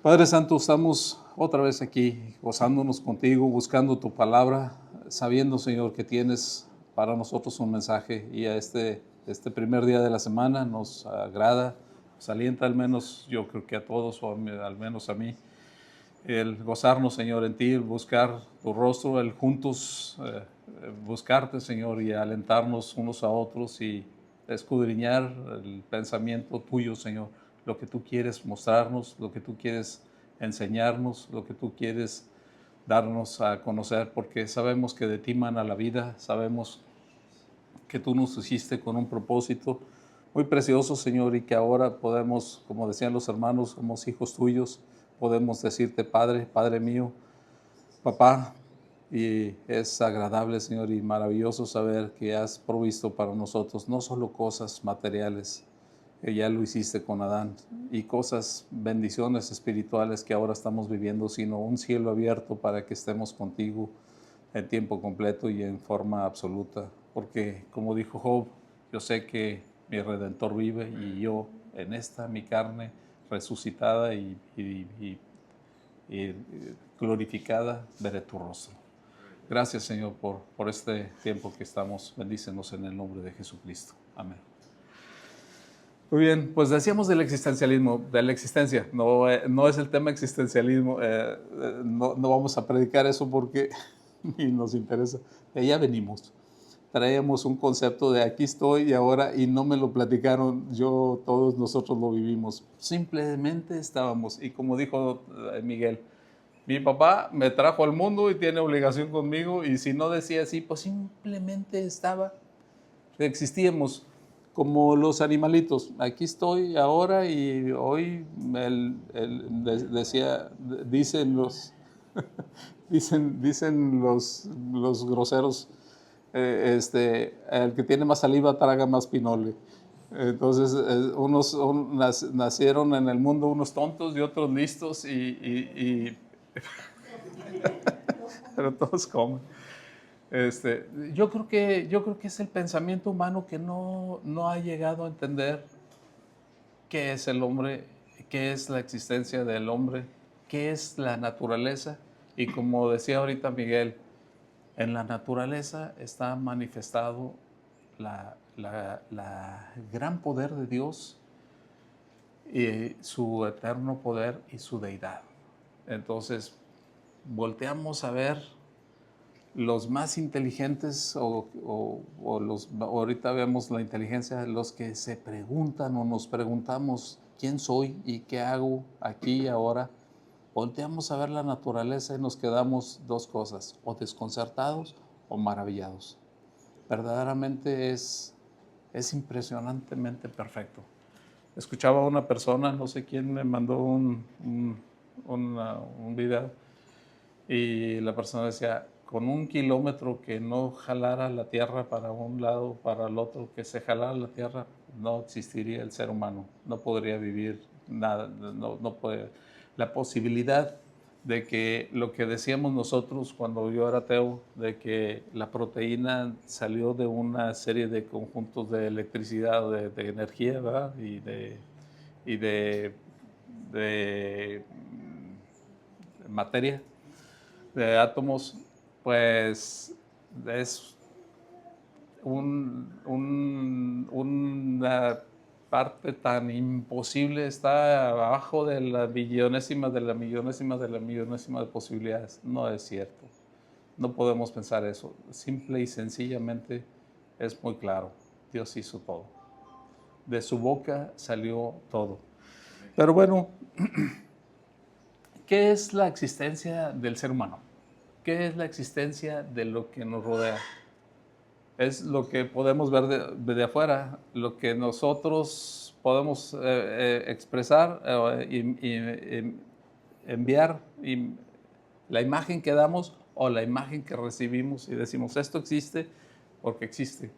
Padre Santo, estamos otra vez aquí, gozándonos contigo, buscando tu palabra, sabiendo, Señor, que tienes para nosotros un mensaje y a este primer día de la semana nos agrada, nos alienta al menos, yo creo que a todos, o al menos a mí, el gozarnos, Señor, en ti, el buscar tu rostro, el juntos buscarte, Señor, y alentarnos unos a otros y escudriñar el pensamiento tuyo, Señor, lo que tú quieres mostrarnos, lo que tú quieres enseñarnos, lo que tú quieres darnos a conocer, porque sabemos que de ti mana la vida, sabemos que tú nos hiciste con un propósito muy precioso, Señor, y que ahora podemos, como decían los hermanos, somos hijos tuyos, podemos decirte Padre, Padre mío, Papá, y es agradable, Señor, y maravilloso saber que has provisto para nosotros no solo cosas materiales, que ya lo hiciste con Adán, y cosas, bendiciones espirituales que ahora estamos viviendo, sino un cielo abierto para que estemos contigo en tiempo completo y en forma absoluta. Porque, como dijo Job, yo sé que mi Redentor vive y yo en esta, mi carne resucitada y glorificada, veré tu rostro. Gracias, Señor, por este tiempo que estamos. Bendícenos en el nombre de Jesucristo. Amén. Muy bien, pues decíamos del existencialismo, de la existencia. No es el tema existencialismo. No vamos a predicar eso porque ni nos interesa. De allá venimos. Traíamos un concepto de aquí estoy y ahora, y no me lo platicaron, todos nosotros lo vivimos. Simplemente estábamos. Y como dijo Miguel, mi papá me trajo al mundo y tiene obligación conmigo, y si no decía así, pues simplemente estaba, existíamos como los animalitos. Aquí estoy ahora y hoy decía, dicen los groseros, el que tiene más saliva traga más pinole. Entonces, nacieron en el mundo unos tontos y otros listos, pero todos comen. Yo creo que es el pensamiento humano que no ha llegado a entender qué es el hombre, qué es la existencia del hombre, qué es la naturaleza. Y como decía ahorita Miguel, en la naturaleza está manifestado la gran poder de Dios y su eterno poder y su deidad. Entonces, volteamos a ver los más inteligentes ahorita vemos la inteligencia de los que se preguntan o nos preguntamos quién soy y qué hago aquí y ahora. Volteamos a ver la naturaleza y nos quedamos dos cosas, o desconcertados o maravillados. Verdaderamente es impresionantemente perfecto. Escuchaba a una persona, no sé quién me mandó un video, y la persona decía, con 1 kilómetro que no jalara la tierra para un lado, para el otro, que se jalara la tierra, no existiría el ser humano, no podría vivir nada, no puede. La posibilidad de que lo que decíamos nosotros cuando yo era ateo, de que la proteína salió de una serie de conjuntos de electricidad, de energía, ¿verdad? Y de materia, de átomos, pues es una parte tan imposible, está abajo de la millonésima de la millonésima de la millonésima de posibilidades. No es cierto. No podemos pensar eso. Simple y sencillamente es muy claro. Dios hizo todo. De su boca salió todo. Pero bueno, ¿qué es la existencia del ser humano? ¿Qué es la existencia de lo que nos rodea? Es lo que podemos ver de afuera, lo que nosotros podemos expresar y enviar, y la imagen que damos o la imagen que recibimos y decimos, esto existe porque existe.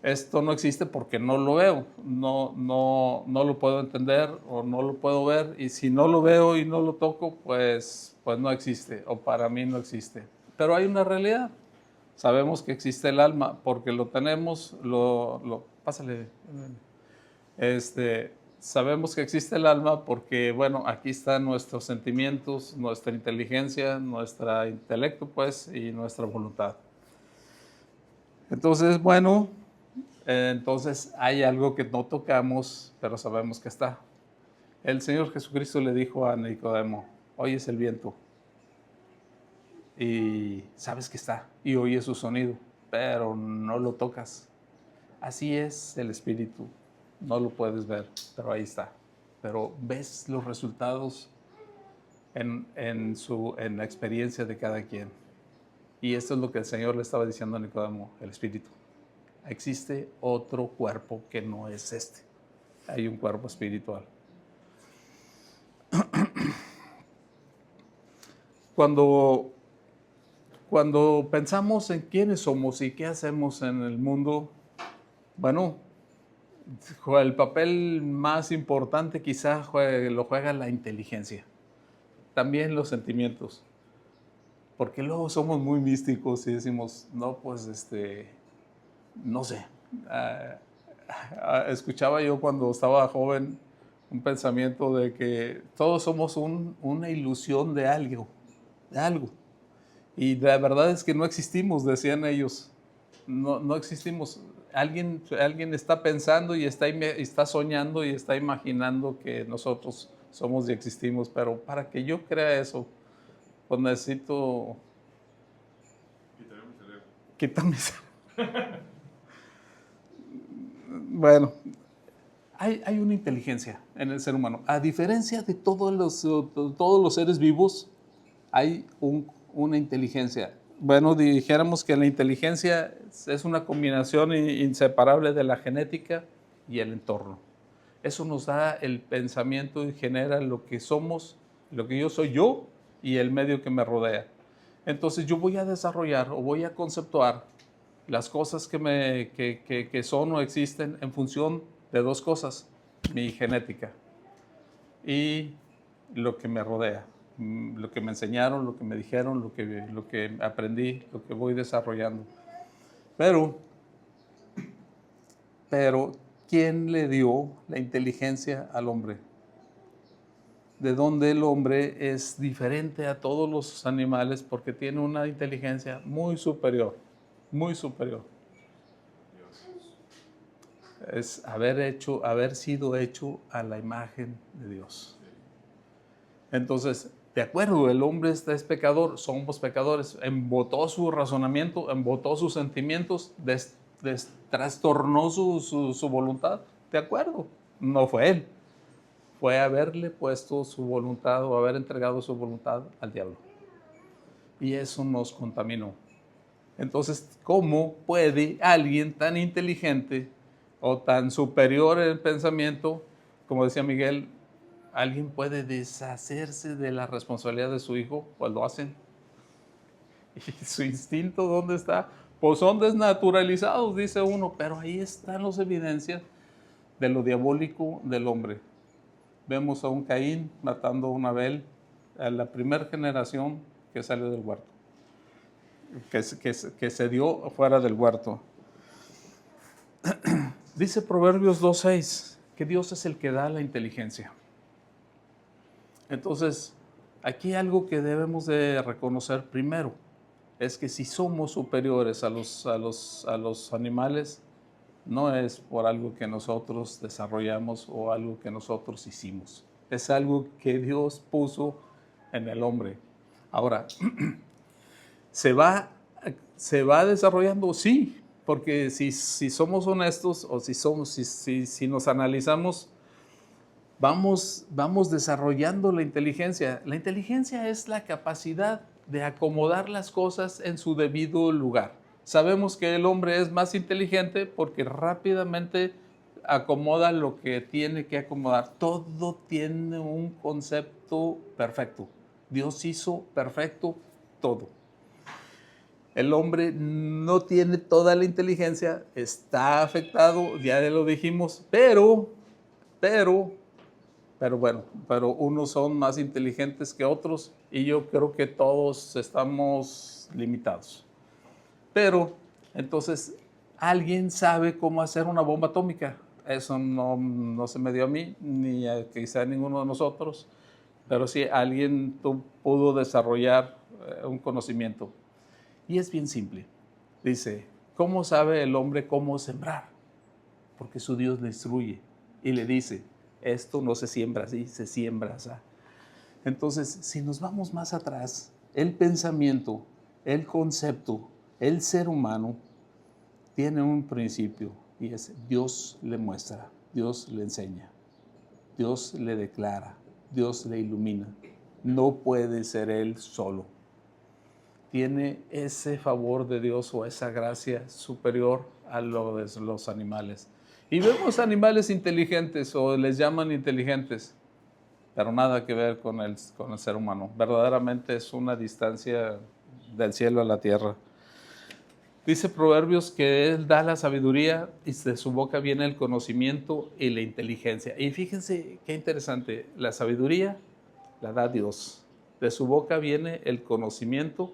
Esto no existe porque no lo veo, no lo puedo entender o no lo puedo ver, y si no lo veo y no lo toco, pues no existe, o para mí no existe. Pero hay una realidad. Sabemos que existe el alma porque lo tenemos, pásale. sabemos que existe el alma porque, bueno, aquí están nuestros sentimientos, nuestra inteligencia, nuestro intelecto, pues, y nuestra voluntad. Entonces, bueno, entonces hay algo que no tocamos, pero sabemos que está. El Señor Jesucristo le dijo a Nicodemo, oyes el viento y sabes que está y oyes su sonido, pero no lo tocas. Así es el Espíritu, no lo puedes ver, pero ahí está. Pero ves los resultados en la experiencia de cada quien. Y esto es lo que el Señor le estaba diciendo a Nicodemo, el Espíritu. Existe otro cuerpo que no es este. Hay un cuerpo espiritual. Cuando pensamos en quiénes somos y qué hacemos en el mundo, bueno, el papel más importante quizá lo juega la inteligencia, también los sentimientos, porque luego somos muy místicos y decimos, no, pues, no sé. Escuchaba yo cuando estaba joven un pensamiento de que todos somos una ilusión de algo, de algo. Y la verdad es que no existimos, decían ellos. No existimos. Alguien está pensando y está soñando y está imaginando que nosotros somos y existimos, pero para que yo crea eso, pues necesito quitarme. Bueno, hay una inteligencia en el ser humano. A diferencia de todos los seres vivos, hay una inteligencia. Bueno, dijéramos que la inteligencia es una combinación inseparable de la genética y el entorno. Eso nos da el pensamiento y genera lo que somos, lo que yo soy yo y el medio que me rodea. Entonces yo voy a desarrollar o voy a conceptuar las cosas que son o existen en función de dos cosas: mi genética y lo que me rodea, lo que me enseñaron, lo que me dijeron, lo que aprendí, lo que voy desarrollando. Pero, ¿quién le dio la inteligencia al hombre? De dónde el hombre es diferente a todos los animales porque tiene una inteligencia muy superior, muy superior. Es haber sido hecho a la imagen de Dios. Entonces, de acuerdo, el hombre es pecador, somos pecadores, embotó su razonamiento, embotó sus sentimientos, trastornó su voluntad. De acuerdo, no fue él, fue haberle puesto su voluntad o haber entregado su voluntad al diablo. Y eso nos contaminó. Entonces, ¿cómo puede alguien tan inteligente o tan superior en pensamiento, como decía Miguel, alguien puede deshacerse de la responsabilidad de su hijo? Pues lo hacen. ¿Y su instinto dónde está? Pues son desnaturalizados, dice uno, pero ahí están las evidencias de lo diabólico del hombre. Vemos a un Caín matando a un Abel, a la primera generación que salió del huerto, que se dio fuera del huerto. Dice Proverbios 2:6 que Dios es el que da la inteligencia. Entonces, aquí algo que debemos de reconocer primero es que si somos superiores a los animales, no es por algo que nosotros desarrollamos o algo que nosotros hicimos. Es algo que Dios puso en el hombre. Ahora, ¿se va desarrollando? Sí, porque si somos honestos o si nos analizamos, vamos desarrollando la inteligencia. La inteligencia es la capacidad de acomodar las cosas en su debido lugar. Sabemos que el hombre es más inteligente porque rápidamente acomoda lo que tiene que acomodar. Todo tiene un concepto perfecto. Dios hizo perfecto todo. El hombre no tiene toda la inteligencia, está afectado, ya lo dijimos, pero unos son más inteligentes que otros y yo creo que todos estamos limitados. Pero, entonces, ¿alguien sabe cómo hacer una bomba atómica? eso no se me dio a mí, ni a quizá a ninguno de nosotros, pero sí alguien pudo desarrollar un conocimiento. Y es bien simple. Dice, ¿cómo sabe el hombre cómo sembrar? Porque su Dios le instruye y le dice, esto no se siembra así, se siembra así. Entonces, si nos vamos más atrás, el pensamiento, el concepto, el ser humano tiene un principio y es Dios le muestra, Dios le enseña, Dios le declara, Dios le ilumina. No puede ser él solo. Tiene ese favor de Dios o esa gracia superior a lo de los animales. Y vemos animales inteligentes o les llaman inteligentes, pero nada que ver con el ser humano. Verdaderamente es una distancia del cielo a la tierra. Dice Proverbios que Él da la sabiduría y de su boca viene el conocimiento y la inteligencia. Y fíjense qué interesante, la sabiduría la da Dios. De su boca viene el conocimiento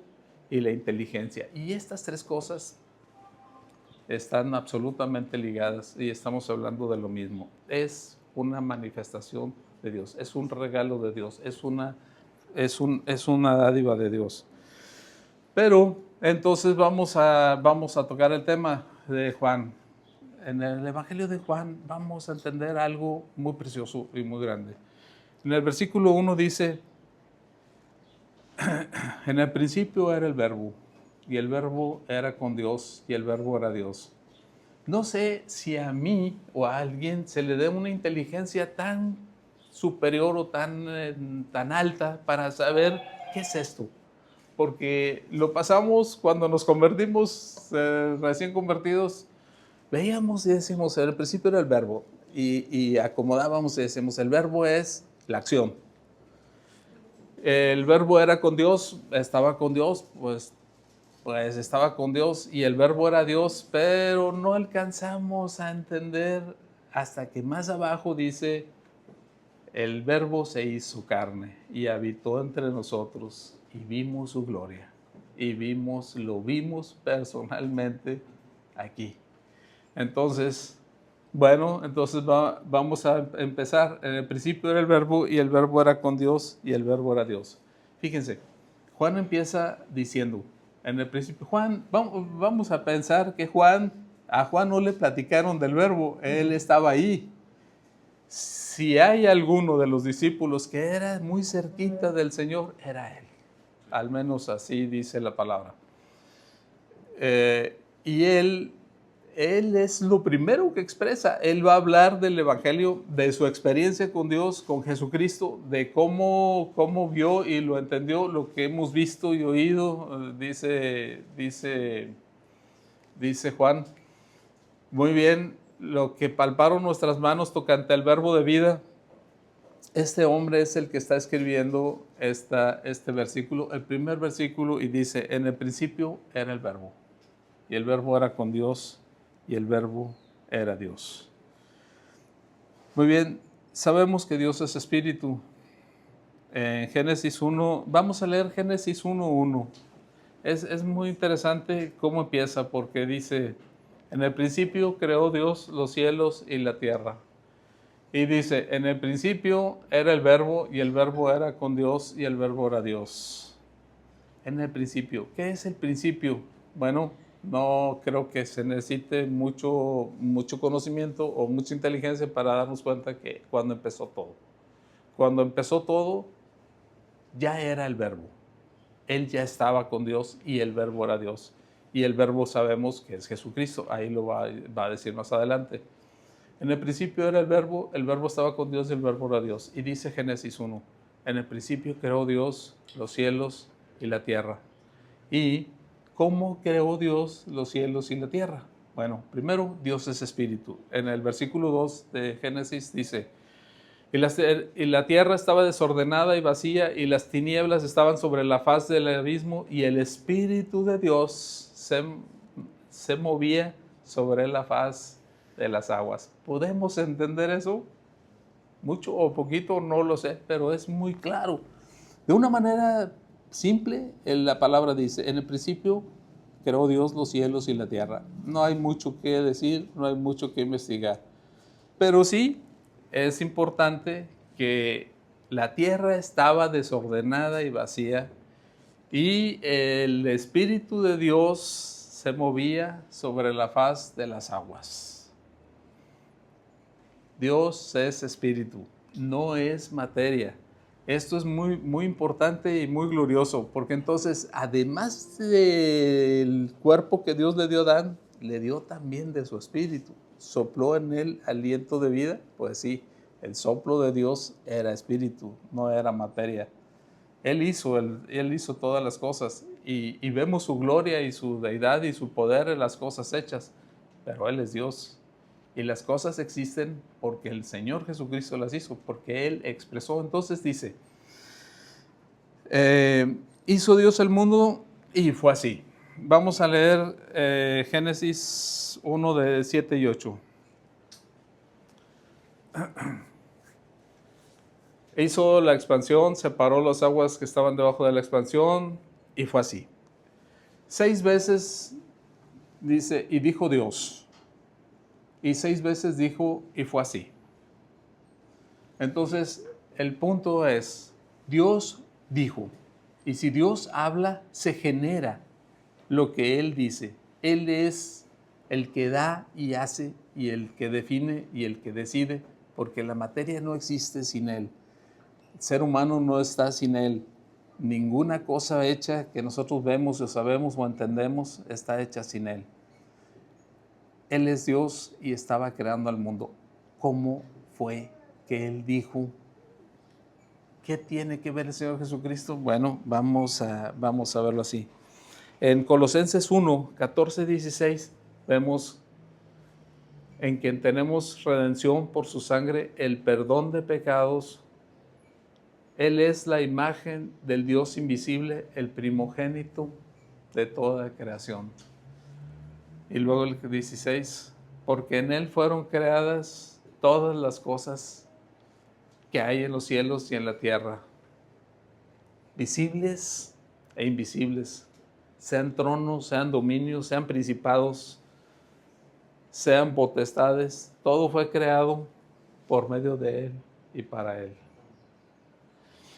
y la inteligencia. Y estas tres cosas están absolutamente ligadas y estamos hablando de lo mismo. Es una manifestación de Dios, es un regalo de Dios, es una dádiva de Dios. Pero entonces vamos a tocar el tema de Juan. En el Evangelio de Juan vamos a entender algo muy precioso y muy grande. En el versículo 1 dice, en el principio era el verbo, y el verbo era con Dios, y el verbo era Dios. No sé si a mí o a alguien se le dé una inteligencia tan superior o tan alta para saber qué es esto. Porque lo pasamos cuando nos convertimos, recién convertidos, veíamos y decimos, en el principio era el verbo, y acomodábamos y decimos, el verbo es la acción. El verbo era con Dios, estaba con Dios, pues estaba con Dios y el verbo era Dios, pero no alcanzamos a entender hasta que más abajo dice, el verbo se hizo carne y habitó entre nosotros y vimos su gloria. Y lo vimos personalmente aquí. Entonces, bueno, vamos a empezar. En el principio era el verbo y el verbo era con Dios y el verbo era Dios. Fíjense, Juan empieza diciendo, en el principio, vamos a pensar que a Juan no le platicaron del verbo, él estaba ahí. Si hay alguno de los discípulos que era muy cerquita del Señor, era él. Al menos así dice la palabra. Y él es lo primero que expresa. Él va a hablar del Evangelio, de su experiencia con Dios, con Jesucristo, de cómo vio y lo entendió, lo que hemos visto y oído, dice Juan. Muy bien, lo que palparon nuestras manos tocante al verbo de vida. Este hombre es el que está escribiendo este versículo, el primer versículo, y dice, en el principio era el verbo, y el verbo era con Dios, y el verbo era Dios. Muy bien, sabemos que Dios es espíritu. En Génesis 1, vamos a leer Génesis 1:1. Es muy interesante cómo empieza, porque dice, en el principio creó Dios los cielos y la tierra. Y dice, en el principio era el verbo, y el verbo era con Dios, y el verbo era Dios. En el principio. ¿Qué es el principio? Bueno, no creo que se necesite mucho conocimiento o mucha inteligencia para darnos cuenta que cuando empezó todo, ya era el verbo. Él ya estaba con Dios y el verbo era Dios. Y el verbo sabemos que es Jesucristo. Ahí lo va a decir más adelante. En el principio era el verbo estaba con Dios y el verbo era Dios. Y dice Génesis 1, en el principio creó Dios los cielos y la tierra. ¿Y cómo creó Dios los cielos y la tierra? Bueno, primero, Dios es espíritu. En el versículo 2 de Génesis dice, y la tierra estaba desordenada y vacía, y las tinieblas estaban sobre la faz del abismo, y el Espíritu de Dios se movía sobre la faz de las aguas. ¿Podemos entender eso? Mucho o poquito, no lo sé, pero es muy claro. De una manera simple, la palabra dice, en el principio creó Dios los cielos y la tierra. No hay mucho que decir, no hay mucho que investigar. Pero sí es importante que la tierra estaba desordenada y vacía y el Espíritu de Dios se movía sobre la faz de las aguas. Dios es espíritu, no es materia. Esto es muy, muy importante y muy glorioso, porque entonces, además del cuerpo que Dios le dio a Adán, le dio también de su espíritu. Sopló en él aliento de vida. Pues sí, el soplo de Dios era espíritu, no era materia. Él hizo todas las cosas y vemos su gloria y su deidad y su poder en las cosas hechas, pero Él es Dios. Y las cosas existen porque el Señor Jesucristo las hizo, porque Él expresó. Entonces dice, hizo Dios el mundo y fue así. Vamos a leer Génesis 1 de 7 y 8. Hizo la expansión, separó las aguas que estaban debajo de la expansión y fue así. 6 veces dice, y dijo Dios. Y 6 veces dijo, y fue así. Entonces, el punto es, Dios dijo. Y si Dios habla, se genera lo que Él dice. Él es el que da y hace, y el que define y el que decide, porque la materia no existe sin Él. El ser humano no está sin Él. Ninguna cosa hecha que nosotros vemos o sabemos o entendemos está hecha sin Él. Él es Dios y estaba creando al mundo. ¿Cómo fue que Él dijo? ¿Qué tiene que ver el Señor Jesucristo? Bueno, vamos a verlo así. En Colosenses 1, 14, 16, vemos en quien tenemos redención por su sangre, el perdón de pecados. Él es la imagen del Dios invisible, el primogénito de toda creación. Y luego el 16, porque en Él fueron creadas todas las cosas que hay en los cielos y en la tierra, visibles e invisibles, sean tronos, sean dominios, sean principados, sean potestades, todo fue creado por medio de Él y para Él.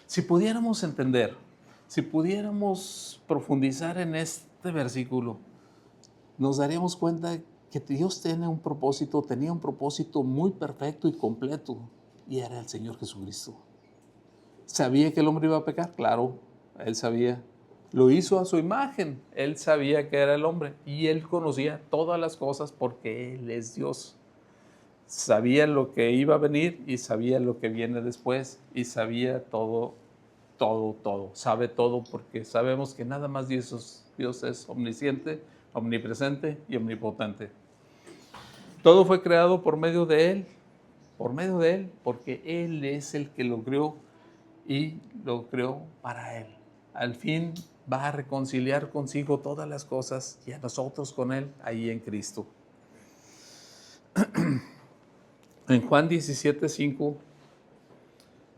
Si pudiéramos entender, si pudiéramos profundizar en este versículo, nos daríamos cuenta que Dios tenía un propósito muy perfecto y completo, y era el Señor Jesucristo. ¿Sabía que el hombre iba a pecar? Claro, Él sabía. Lo hizo a su imagen. Él sabía que era el hombre y Él conocía todas las cosas porque Él es Dios. Sabía lo que iba a venir y sabía lo que viene después y sabía todo. Sabe todo porque sabemos que nada más Dios es omnisciente, omnipresente y omnipotente. Todo fue creado por medio de Él, porque Él es el que lo creó y lo creó para Él. Al fin va a reconciliar consigo todas las cosas y a nosotros con Él ahí en Cristo. En Juan 17:5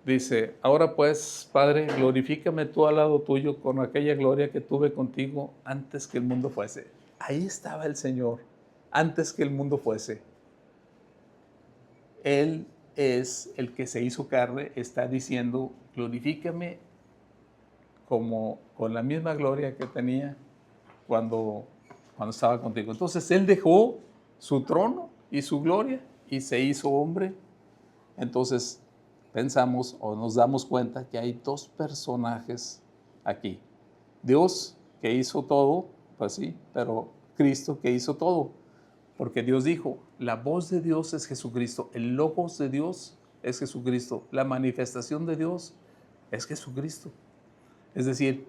dice, ahora pues, Padre, glorifícame tú al lado tuyo con aquella gloria que tuve contigo antes que el mundo fuese. Ahí estaba el Señor, antes que el mundo fuese. Él es el que se hizo carne, está diciendo, glorifícame como con la misma gloria que tenía cuando estaba contigo. Entonces Él dejó su trono y su gloria y se hizo hombre. Entonces pensamos o nos damos cuenta que hay 2 personajes aquí. Dios que hizo todo, pues sí, pero Cristo que hizo todo. Porque Dios dijo, la voz de Dios es Jesucristo, el logos de Dios es Jesucristo, la manifestación de Dios es Jesucristo. Es decir,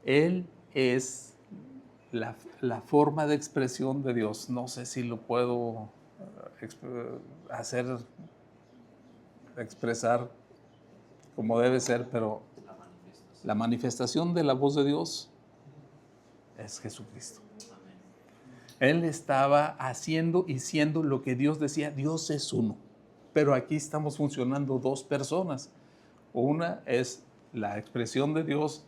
Él es la forma de expresión de Dios. No sé si lo puedo expresar como debe ser, pero la manifestación de la voz de Dios es Jesucristo. Él estaba haciendo y siendo lo que Dios decía, Dios es uno. Pero aquí estamos funcionando 2 personas. Una es la expresión de Dios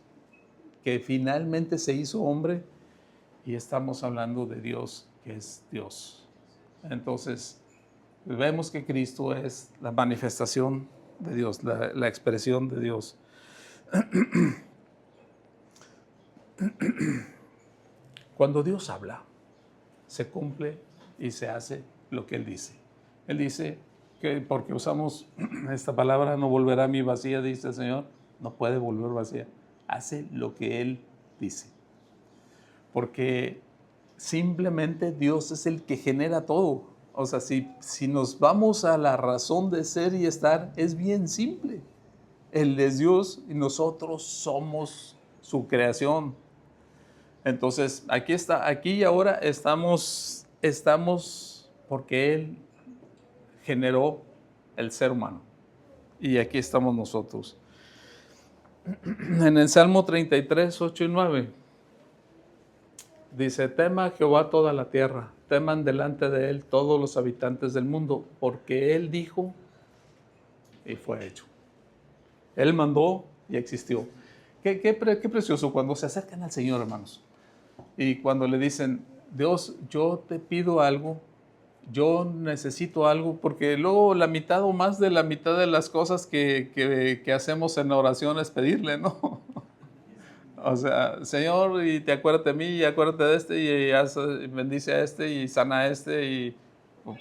que finalmente se hizo hombre y estamos hablando de Dios que es Dios. Entonces, Vemos que Cristo es la manifestación de Dios, la expresión de Dios. Cuando Dios habla, se cumple y se hace lo que Él dice. Él dice que porque usamos esta palabra, no volverá a mí vacía, dice el Señor, no puede volver vacía. Hace lo que Él dice. Porque simplemente Dios es el que genera todo. O sea, si nos vamos a la razón de ser y estar, es bien simple. Él es Dios y nosotros somos su creación. Entonces, aquí y ahora estamos porque Él generó el ser humano. Y aquí estamos nosotros. En el Salmo 33, 8 y 9, dice, tema a Jehová toda la tierra, teman delante de Él todos los habitantes del mundo, porque Él dijo y fue hecho. Él mandó y existió. Qué precioso cuando se acercan al Señor, hermanos. Y cuando le dicen, Dios, yo te pido algo, yo necesito algo, porque luego la mitad o más de la mitad de las cosas que hacemos en oración es pedirle, ¿no? O sea, Señor, y te acuérdate de mí, y acuérdate de este, y bendice a este, y sana a este, y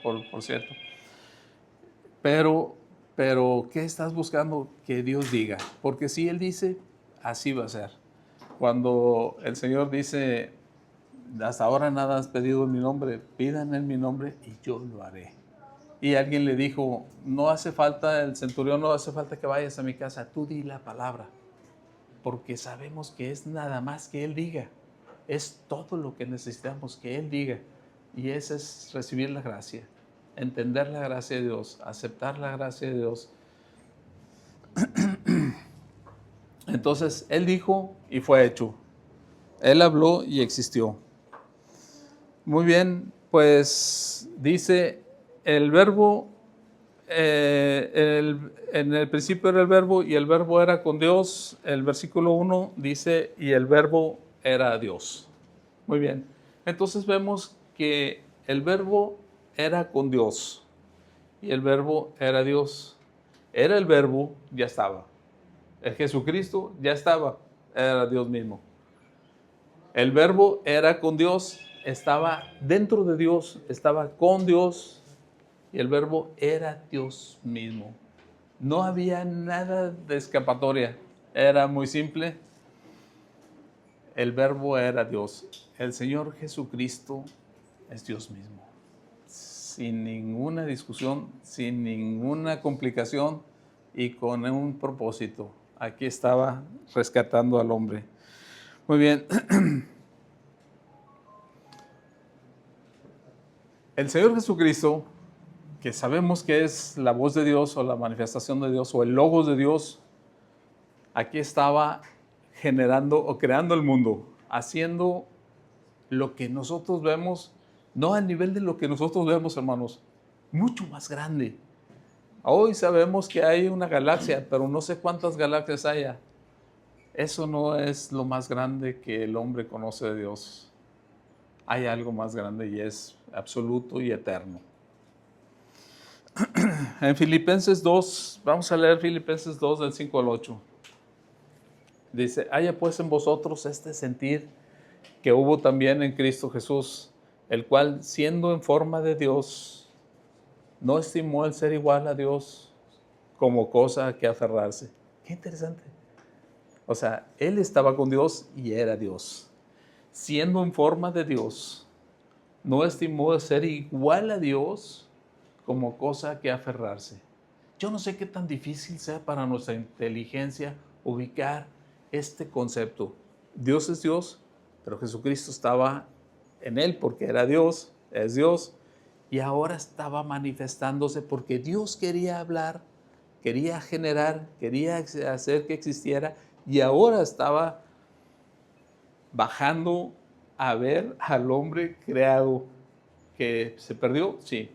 por cierto. Pero, ¿qué estás buscando? Que Dios diga. Porque si Él dice, así va a ser. Cuando el Señor dice, hasta ahora nada has pedido en mi nombre, pidan en mi nombre y yo lo haré. Y alguien le dijo, no hace falta, el centurión, no hace falta que vayas a mi casa, tú di la palabra. Porque sabemos que es nada más que Él diga. Es todo lo que necesitamos que Él diga. Y ese es recibir la gracia. Entender la gracia de Dios, aceptar la gracia de Dios. Entonces, Él dijo y fue hecho. Él habló y existió. Muy bien, pues dice el verbo, en el principio era el verbo y el verbo era con Dios. El versículo 1 dice, y el verbo era Dios. Muy bien, entonces vemos que el verbo era con Dios y el verbo era Dios. Era el verbo, ya estaba. El Jesucristo ya estaba, era Dios mismo. El verbo era con Dios, estaba dentro de Dios, estaba con Dios y el verbo era Dios mismo. No había nada de escapatoria, era muy simple. El verbo era Dios. El Señor Jesucristo es Dios mismo. Sin ninguna discusión, sin ninguna complicación y con un propósito. Aquí estaba rescatando al hombre. Muy bien. El Señor Jesucristo, que sabemos que es la voz de Dios o la manifestación de Dios o el logos de Dios, aquí estaba generando o creando el mundo, haciendo lo que nosotros vemos, no al nivel de lo que nosotros vemos, hermanos, mucho más grande. Hoy sabemos que hay una galaxia, pero no sé cuántas galaxias haya. Eso no es lo más grande que el hombre conoce de Dios. Hay algo más grande y es absoluto y eterno. En Filipenses 2, vamos a leer Filipenses 2 del 5 al 8. Dice, haya pues en vosotros este sentir que hubo también en Cristo Jesús, el cual siendo en forma de Dios, no estimó el ser igual a Dios como cosa a que aferrarse. Qué interesante. O sea, Él estaba con Dios y era Dios. Siendo en forma de Dios, no estimó el ser igual a Dios como cosa que aferrarse. Yo no sé qué tan difícil sea para nuestra inteligencia ubicar este concepto. Dios es Dios, pero Jesucristo estaba en Él porque era Dios, es Dios, y ahora estaba manifestándose porque Dios quería hablar, quería generar, quería hacer que existiera, y ahora estaba bajando a ver al hombre creado que se perdió, sí,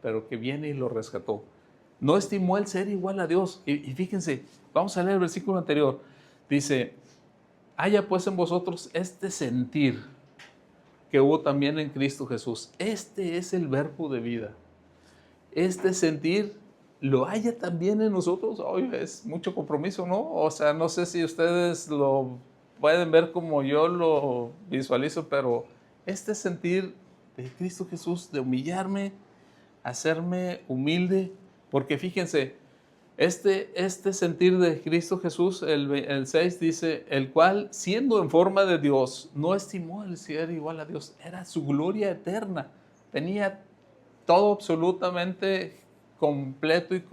pero que viene y lo rescató. No estimó el ser igual a Dios. Y fíjense, vamos a leer el versículo anterior. Dice, haya pues en vosotros este sentir que hubo también en Cristo Jesús. Este es el verbo de vida. este sentir lo haya también en nosotros. Oye, es mucho compromiso, ¿no? O sea, no sé si ustedes lo pueden ver como yo lo visualizo, pero este sentir de Cristo Jesús, de humillarme, hacerme humilde, porque fíjense, este sentir de Cristo Jesús, el 6 dice, el cual siendo en forma de Dios, no estimó el ser igual a Dios, era su gloria eterna, tenía todo absolutamente completo y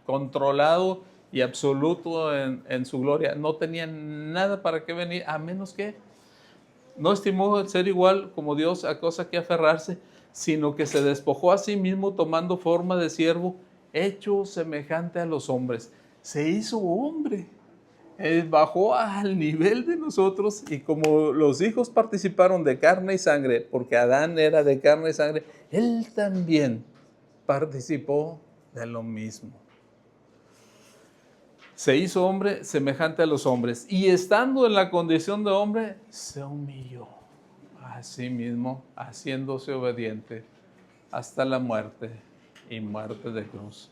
controlado y absoluto en su gloria, no tenía nada para qué venir, a menos que no estimó el ser igual como Dios a cosa que aferrarse, sino que se despojó a sí mismo tomando forma de siervo, hecho semejante a los hombres. Se hizo hombre, bajó al nivel de nosotros y como los hijos participaron de carne y sangre, porque Adán era de carne y sangre, él también participó de lo mismo. Se hizo hombre semejante a los hombres y estando en la condición de hombre, se humilló a sí mismo, haciéndose obediente hasta la muerte y muerte de cruz.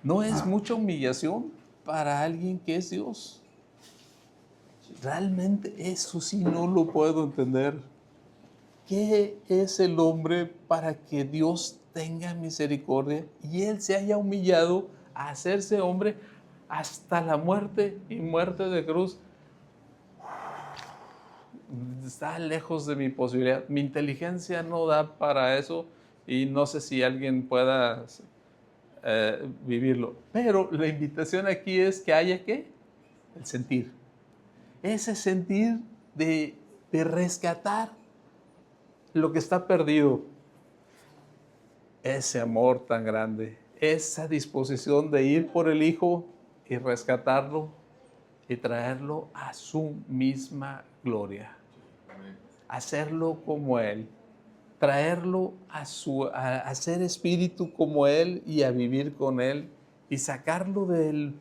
¿No es mucha humillación para alguien que es Dios? Realmente eso sí no lo puedo entender. ¿Qué es el hombre para que Dios tenga misericordia y Él se haya humillado a hacerse hombre hasta la muerte y muerte de cruz? Está lejos de mi posibilidad. Mi inteligencia no da para eso y no sé si alguien pueda vivirlo. Pero la invitación aquí es que haya ¿qué? El sentir. Ese sentir de rescatar lo que está perdido. Ese amor tan grande. Esa disposición de ir por el Hijo y rescatarlo y traerlo a su misma gloria. Hacerlo como Él. Traerlo a ser espíritu como Él y a vivir con Él y sacarlo del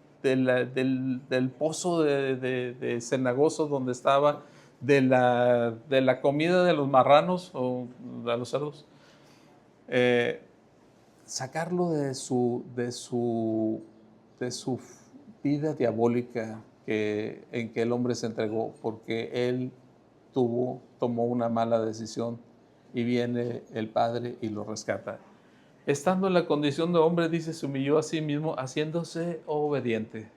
pozo de cenagoso donde estaba, de la comida de los marranos o de los cerdos, sacarlo de su vida diabólica en que el hombre se entregó porque él tomó una mala decisión y viene el Padre y lo rescata. Estando en la condición de hombre, dice, se humilló a sí mismo, haciéndose obediente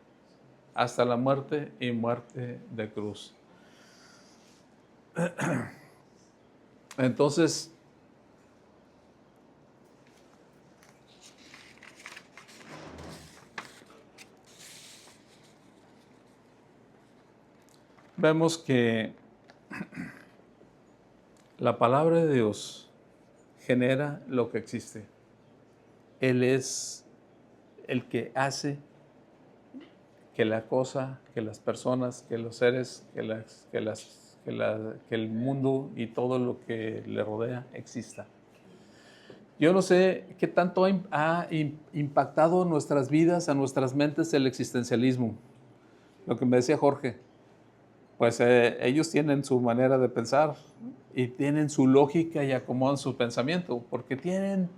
hasta la muerte y muerte de cruz. Entonces, vemos que la palabra de Dios genera lo que existe. Él es el que hace que la cosa, que las personas, que los seres, que el mundo y todo lo que le rodea exista. Yo no sé qué tanto ha impactado en nuestras vidas, a nuestras mentes el existencialismo. Lo que me decía Jorge, pues ellos tienen su manera de pensar y tienen su lógica y acomodan su pensamiento, porque tienen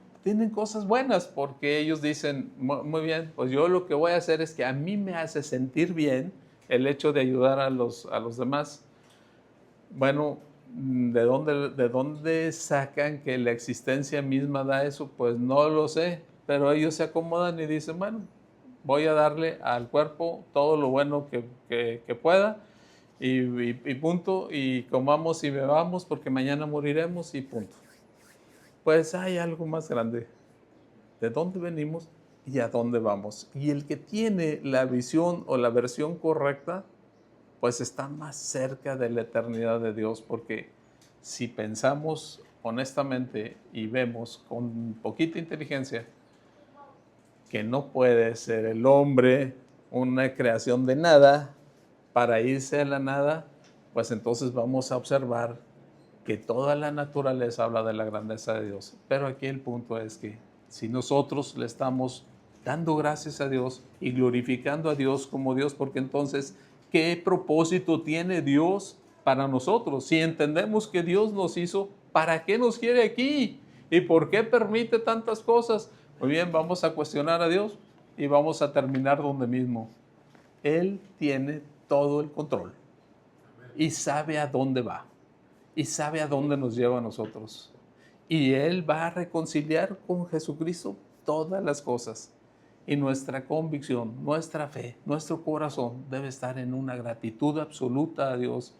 cosas buenas, porque ellos dicen, muy bien, pues yo lo que voy a hacer es que a mí me hace sentir bien el hecho de ayudar a los demás. Bueno, ¿de dónde sacan que la existencia misma da eso? Pues no lo sé, pero ellos se acomodan y dicen, bueno, voy a darle al cuerpo todo lo bueno que pueda y punto, y comamos y bebamos porque mañana moriremos y punto. Pues hay algo más grande, de dónde venimos y a dónde vamos. Y el que tiene la visión o la versión correcta, pues está más cerca de la eternidad de Dios, porque si pensamos honestamente y vemos con poquita inteligencia que no puede ser el hombre una creación de nada para irse a la nada, pues entonces vamos a observar que toda la naturaleza habla de la grandeza de Dios. Pero aquí el punto es que si nosotros le estamos dando gracias a Dios y glorificando a Dios como Dios, porque entonces, ¿qué propósito tiene Dios para nosotros? Si entendemos que Dios nos hizo, ¿para qué nos quiere aquí? ¿Y por qué permite tantas cosas? Muy bien, vamos a cuestionar a Dios y vamos a terminar donde mismo. Él tiene todo el control y sabe a dónde va y sabe a dónde nos lleva a nosotros. Y Él va a reconciliar con Jesucristo todas las cosas. Y nuestra convicción, nuestra fe, nuestro corazón debe estar en una gratitud absoluta a Dios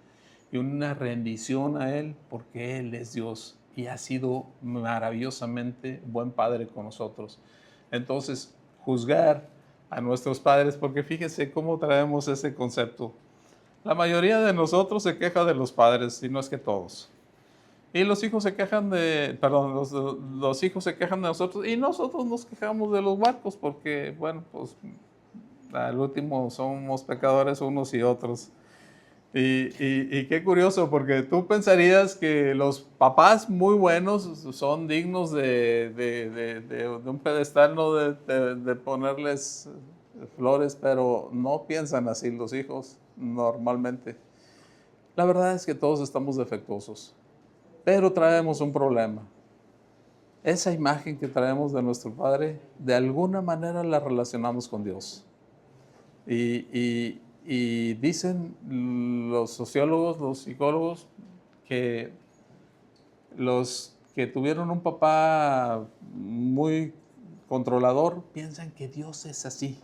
y una rendición a Él, porque Él es Dios y ha sido maravillosamente buen Padre con nosotros. Entonces, juzgar a nuestros padres, porque fíjense cómo traemos ese concepto. La mayoría de nosotros se queja de los padres, si no es que todos. Y los hijos se quejan los hijos se quejan de nosotros y nosotros nos quejamos de los barcos porque, bueno, pues al último somos pecadores unos y otros. Y qué curioso, porque tú pensarías que los papás muy buenos son dignos de un pedestal, no de ponerles flores, pero no piensan así los hijos normalmente. La verdad es que todos estamos defectuosos. Pero traemos un problema. Esa imagen que traemos de nuestro Padre, de alguna manera la relacionamos con Dios. Y dicen los sociólogos, los psicólogos, que los que tuvieron un papá muy controlador piensan que Dios es así.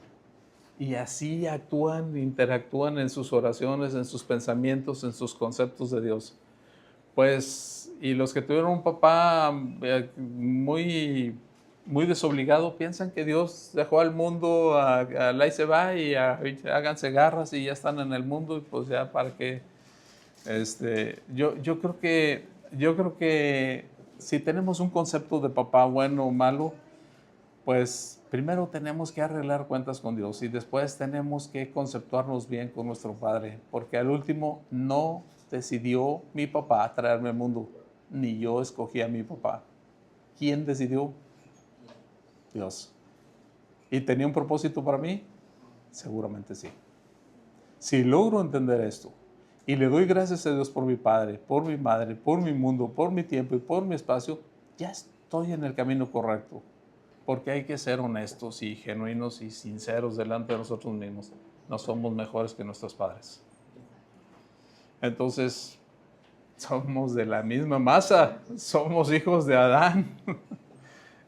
Y así actúan, interactúan en sus oraciones, en sus pensamientos, en sus conceptos de Dios. Pues, y los que tuvieron un papá muy desobligado piensan que Dios dejó al mundo, ahí se va y háganse garras y ya están en el mundo y pues ya para qué. Yo creo que si tenemos un concepto de papá bueno o malo, pues primero tenemos que arreglar cuentas con Dios y después tenemos que conceptuarnos bien con nuestro Padre, porque al último no decidió mi papá traerme al mundo, ni yo escogí a mi papá. ¿Quién decidió? Dios. ¿Y tenía un propósito para mí? Seguramente sí. Si logro entender esto y le doy gracias a Dios por mi padre, por mi madre, por mi mundo, por mi tiempo y por mi espacio, ya estoy en el camino correcto. Porque hay que ser honestos y genuinos y sinceros delante de nosotros mismos. No somos mejores que nuestros padres. Entonces, somos de la misma masa, somos hijos de Adán.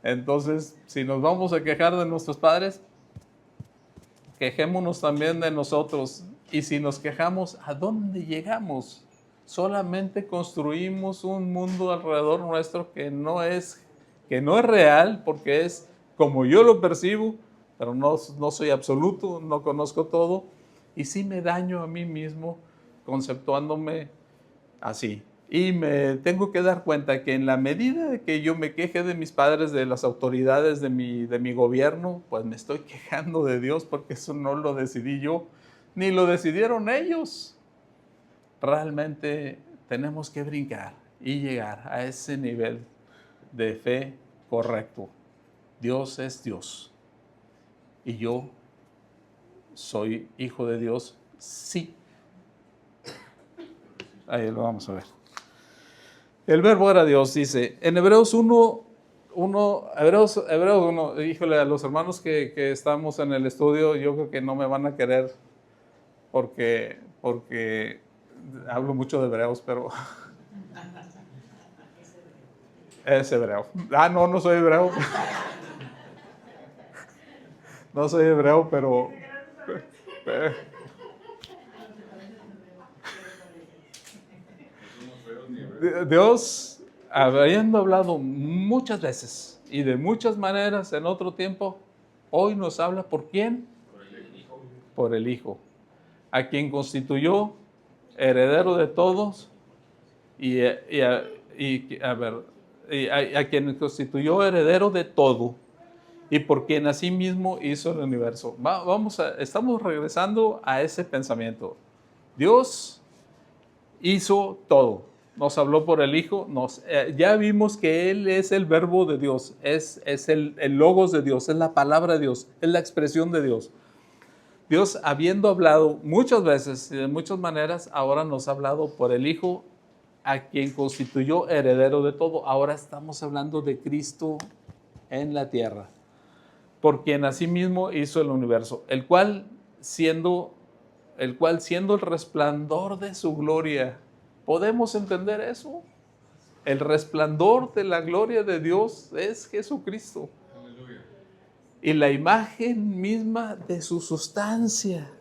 Entonces, si nos vamos a quejar de nuestros padres, quejémonos también de nosotros. Y si nos quejamos, ¿a dónde llegamos? Solamente construimos un mundo alrededor nuestro que no es real, porque es como yo lo percibo, pero no soy absoluto, no conozco todo. Y sí me daño a mí mismo conceptuándome así. Y me tengo que dar cuenta que en la medida que yo me queje de mis padres, de las autoridades de mi gobierno, pues me estoy quejando de Dios, porque eso no lo decidí yo, ni lo decidieron ellos. Realmente tenemos que brincar y llegar a ese nivel de fe correcto. Dios es Dios. Y yo soy hijo de Dios, sí. Ahí lo vamos a ver. El verbo era Dios, dice, en Hebreos 1, híjole, a los hermanos que estamos en el estudio, yo creo que no me van a querer porque hablo mucho de hebreos, pero es hebreo. No soy hebreo. No soy hebreo, pero Dios, habiendo hablado muchas veces y de muchas maneras en otro tiempo, hoy nos habla ¿por quién? Por el Hijo, a quien constituyó heredero de todos y a quien constituyó heredero de todo y por quien asimismo hizo el universo. Estamos regresando a ese pensamiento. Dios hizo todo. Nos habló por el Hijo. Ya vimos que Él es el verbo de Dios. Es el logos de Dios. Es la palabra de Dios. Es la expresión de Dios. Dios, habiendo hablado muchas veces y de muchas maneras, ahora nos ha hablado por el Hijo a quien constituyó heredero de todo. Ahora estamos hablando de Cristo en la tierra, por quien asimismo hizo el universo, el cual siendo el resplandor de su gloria. ¿Podemos entender eso? El resplandor de la gloria de Dios es Jesucristo. Y la imagen misma de su sustancia.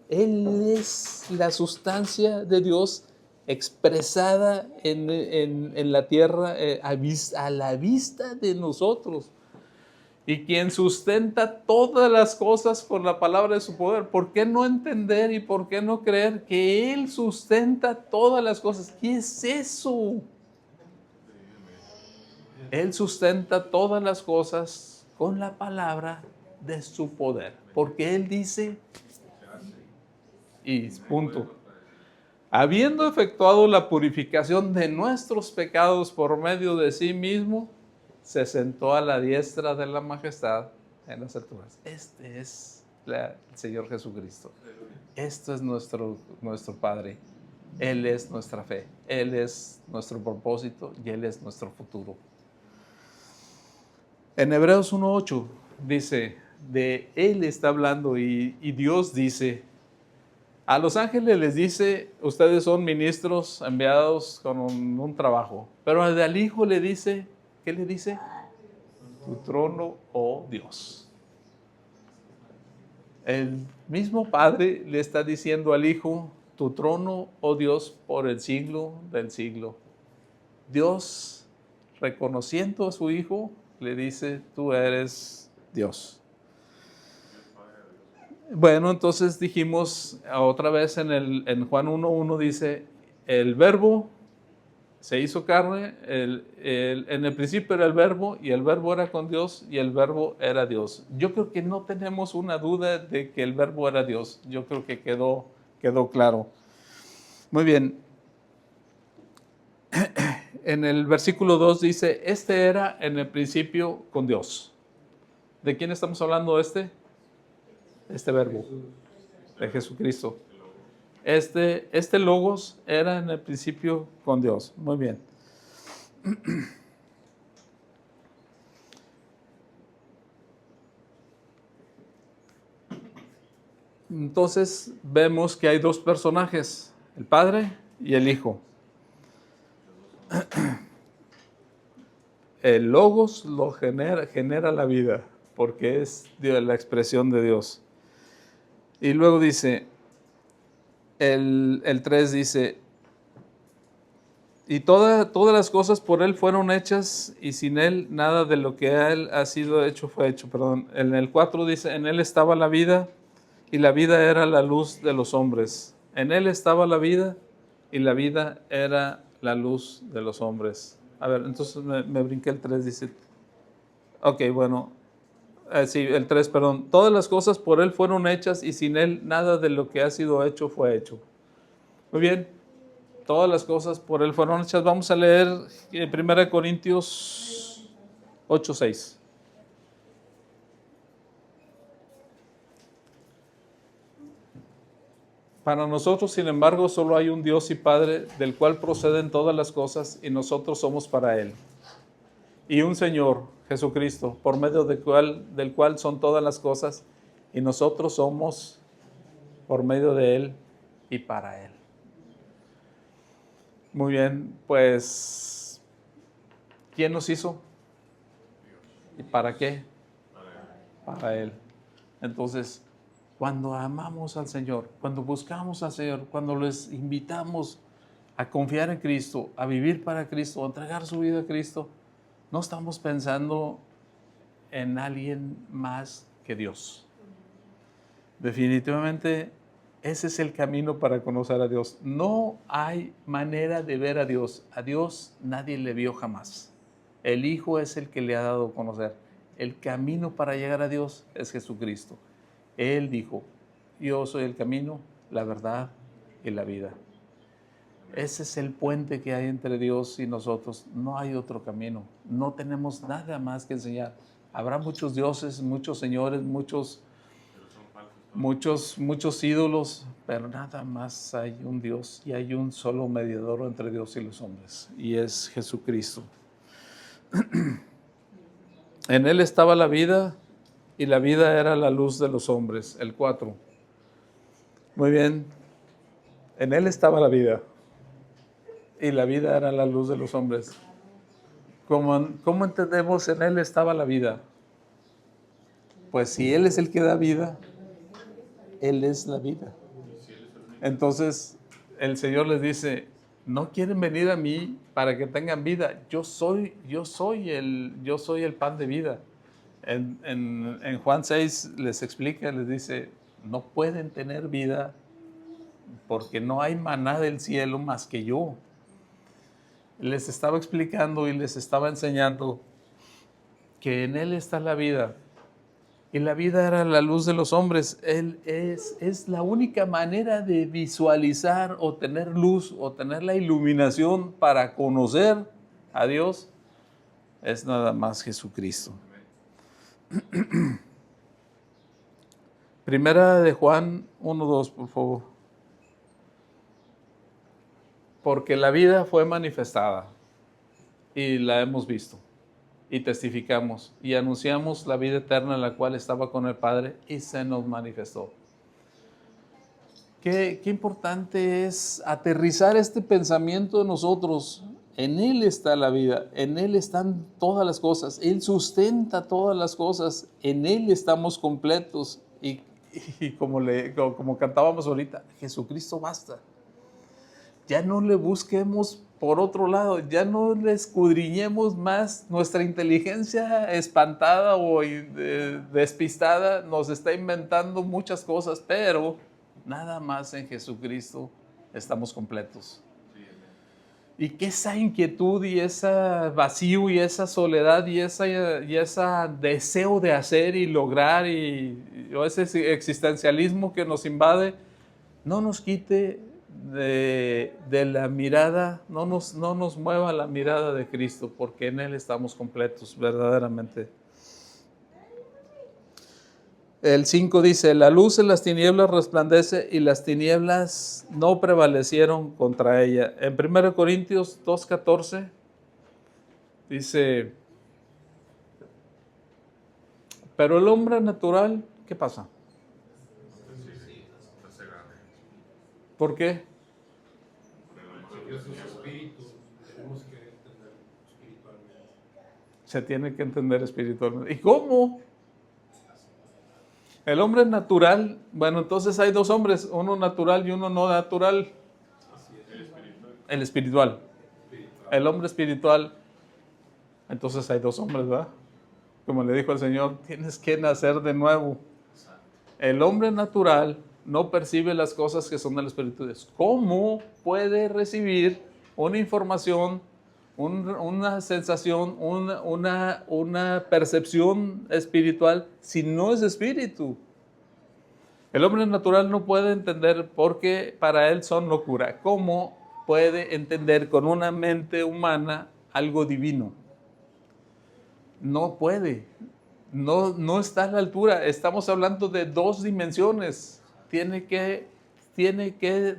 Él es la sustancia de Dios expresada en la tierra a la vista de nosotros. Y quien sustenta todas las cosas por la palabra de su poder. ¿Por qué no entender y por qué no creer que Él sustenta todas las cosas? ¿Qué es eso? Él sustenta todas las cosas con la palabra de su poder. Porque Él dice, y punto. Habiendo efectuado la purificación de nuestros pecados por medio de sí mismo, se sentó a la diestra de la majestad en las alturas. Este es el Señor Jesucristo. Esto es nuestro Padre. Él es nuestra fe. Él es nuestro propósito y Él es nuestro futuro. En Hebreos 1:8 dice, de Él está hablando y Dios dice, a los ángeles les dice, ustedes son ministros enviados con un trabajo. Pero al Hijo le dice, ¿qué le dice? Tu trono, oh Dios. El mismo Padre le está diciendo al Hijo, tu trono, oh Dios, por el siglo del siglo. Dios, reconociendo a su Hijo, le dice, tú eres Dios. Bueno, entonces dijimos otra vez en Juan 1:1 dice, el verbo se hizo carne, en el principio era el verbo y el verbo era con Dios y el verbo era Dios. Yo creo que no tenemos una duda de que el verbo era Dios. Yo creo que quedó claro. Muy bien. En el versículo 2 dice, este era en el principio con Dios. ¿De quién estamos hablando este verbo? De Jesucristo. Este logos era en el principio con Dios. Muy bien. Entonces vemos que hay dos personajes, el Padre y el Hijo. El logos lo genera la vida, porque es la expresión de Dios. Y luego dice, el 3 dice, y todas las cosas por Él fueron hechas, y sin Él nada de lo que a Él ha sido hecho fue hecho. Perdón. En el 4 dice, en Él estaba la vida, y la vida era la luz de los hombres. En Él estaba la vida, y la vida era la luz de los hombres. A ver, entonces me brinqué el 3, dice. Ok, bueno. Sí, el 3, perdón. Todas las cosas por Él fueron hechas y sin Él nada de lo que ha sido hecho fue hecho. Muy bien. Todas las cosas por Él fueron hechas. Vamos a leer 1 Corintios 8:6. Para nosotros, sin embargo, solo hay un Dios y Padre, del cual proceden todas las cosas, y nosotros somos para Él. Y un Señor, Jesucristo, por medio del cual son todas las cosas, y nosotros somos por medio de Él y para Él. Muy bien, pues, ¿quién nos hizo? ¿Y para qué? Para Él. Entonces, cuando amamos al Señor, cuando buscamos al Señor, cuando les invitamos a confiar en Cristo, a vivir para Cristo, a entregar su vida a Cristo, no estamos pensando en alguien más que Dios. Definitivamente, ese es el camino para conocer a Dios. No hay manera de ver a Dios. A Dios nadie le vio jamás. El Hijo es el que le ha dado a conocer. El camino para llegar a Dios es Jesucristo. Él dijo, yo soy el camino, la verdad y la vida. Ese es el puente que hay entre Dios y nosotros. No hay otro camino. No tenemos nada más que enseñar. Habrá muchos dioses, muchos señores, muchos muchos ídolos, pero nada más hay un Dios y hay un solo mediador entre Dios y los hombres, y es Jesucristo. En Él estaba la vida, y la vida era la luz de los hombres. El 4. Muy bien. En Él estaba la vida, y la vida era la luz de los hombres. ¿Cómo entendemos en Él estaba la vida? Pues si Él es el que da vida, Él es la vida. Entonces el Señor les dice, no quieren venir a mí para que tengan vida. Yo soy el pan de vida. En Juan 6 les explica, les dice, no pueden tener vida porque no hay maná del cielo más que yo. Les estaba explicando y les estaba enseñando que en Él está la vida. Y la vida era la luz de los hombres. Él es la única manera de visualizar o tener luz o tener la iluminación para conocer a Dios. Es nada más Jesucristo. Primera de Juan 1:2, por favor. Porque la vida fue manifestada y la hemos visto. Y testificamos y anunciamos la vida eterna, la cual estaba con el Padre y se nos manifestó. Qué importante es aterrizar este pensamiento en nosotros. En Él está la vida, en Él están todas las cosas, Él sustenta todas las cosas, en Él estamos completos. Y como cantábamos ahorita, Jesucristo basta. Ya no le busquemos por otro lado, ya no le escudriñemos más. Nuestra inteligencia espantada o despistada nos está inventando muchas cosas, pero nada más en Jesucristo estamos completos. Y que esa inquietud y ese vacío y esa soledad y ese deseo de hacer y lograr y ese existencialismo que nos invade, no nos quite de la mirada, no nos mueva la mirada de Cristo, porque en Él estamos completos verdaderamente. El 5 dice, la luz en las tinieblas resplandece y las tinieblas no prevalecieron contra ella. En 1 Corintios 2:14 dice, pero el hombre natural, ¿qué pasa? ¿Por qué? Se tiene que entender espiritualmente. ¿Y cómo? El hombre natural, bueno, entonces hay dos hombres, uno natural y uno no natural. El espiritual. El hombre espiritual, entonces hay dos hombres, ¿verdad? Como le dijo el Señor, tienes que nacer de nuevo. El hombre natural no percibe las cosas que son del Espíritu de Dios. ¿Cómo puede recibir una información, una sensación, una percepción espiritual si no es espíritu? El hombre natural no puede entender porque para él son locura. ¿Cómo puede entender con una mente humana algo divino? No puede. No está a la altura. Estamos hablando de dos dimensiones. Tiene que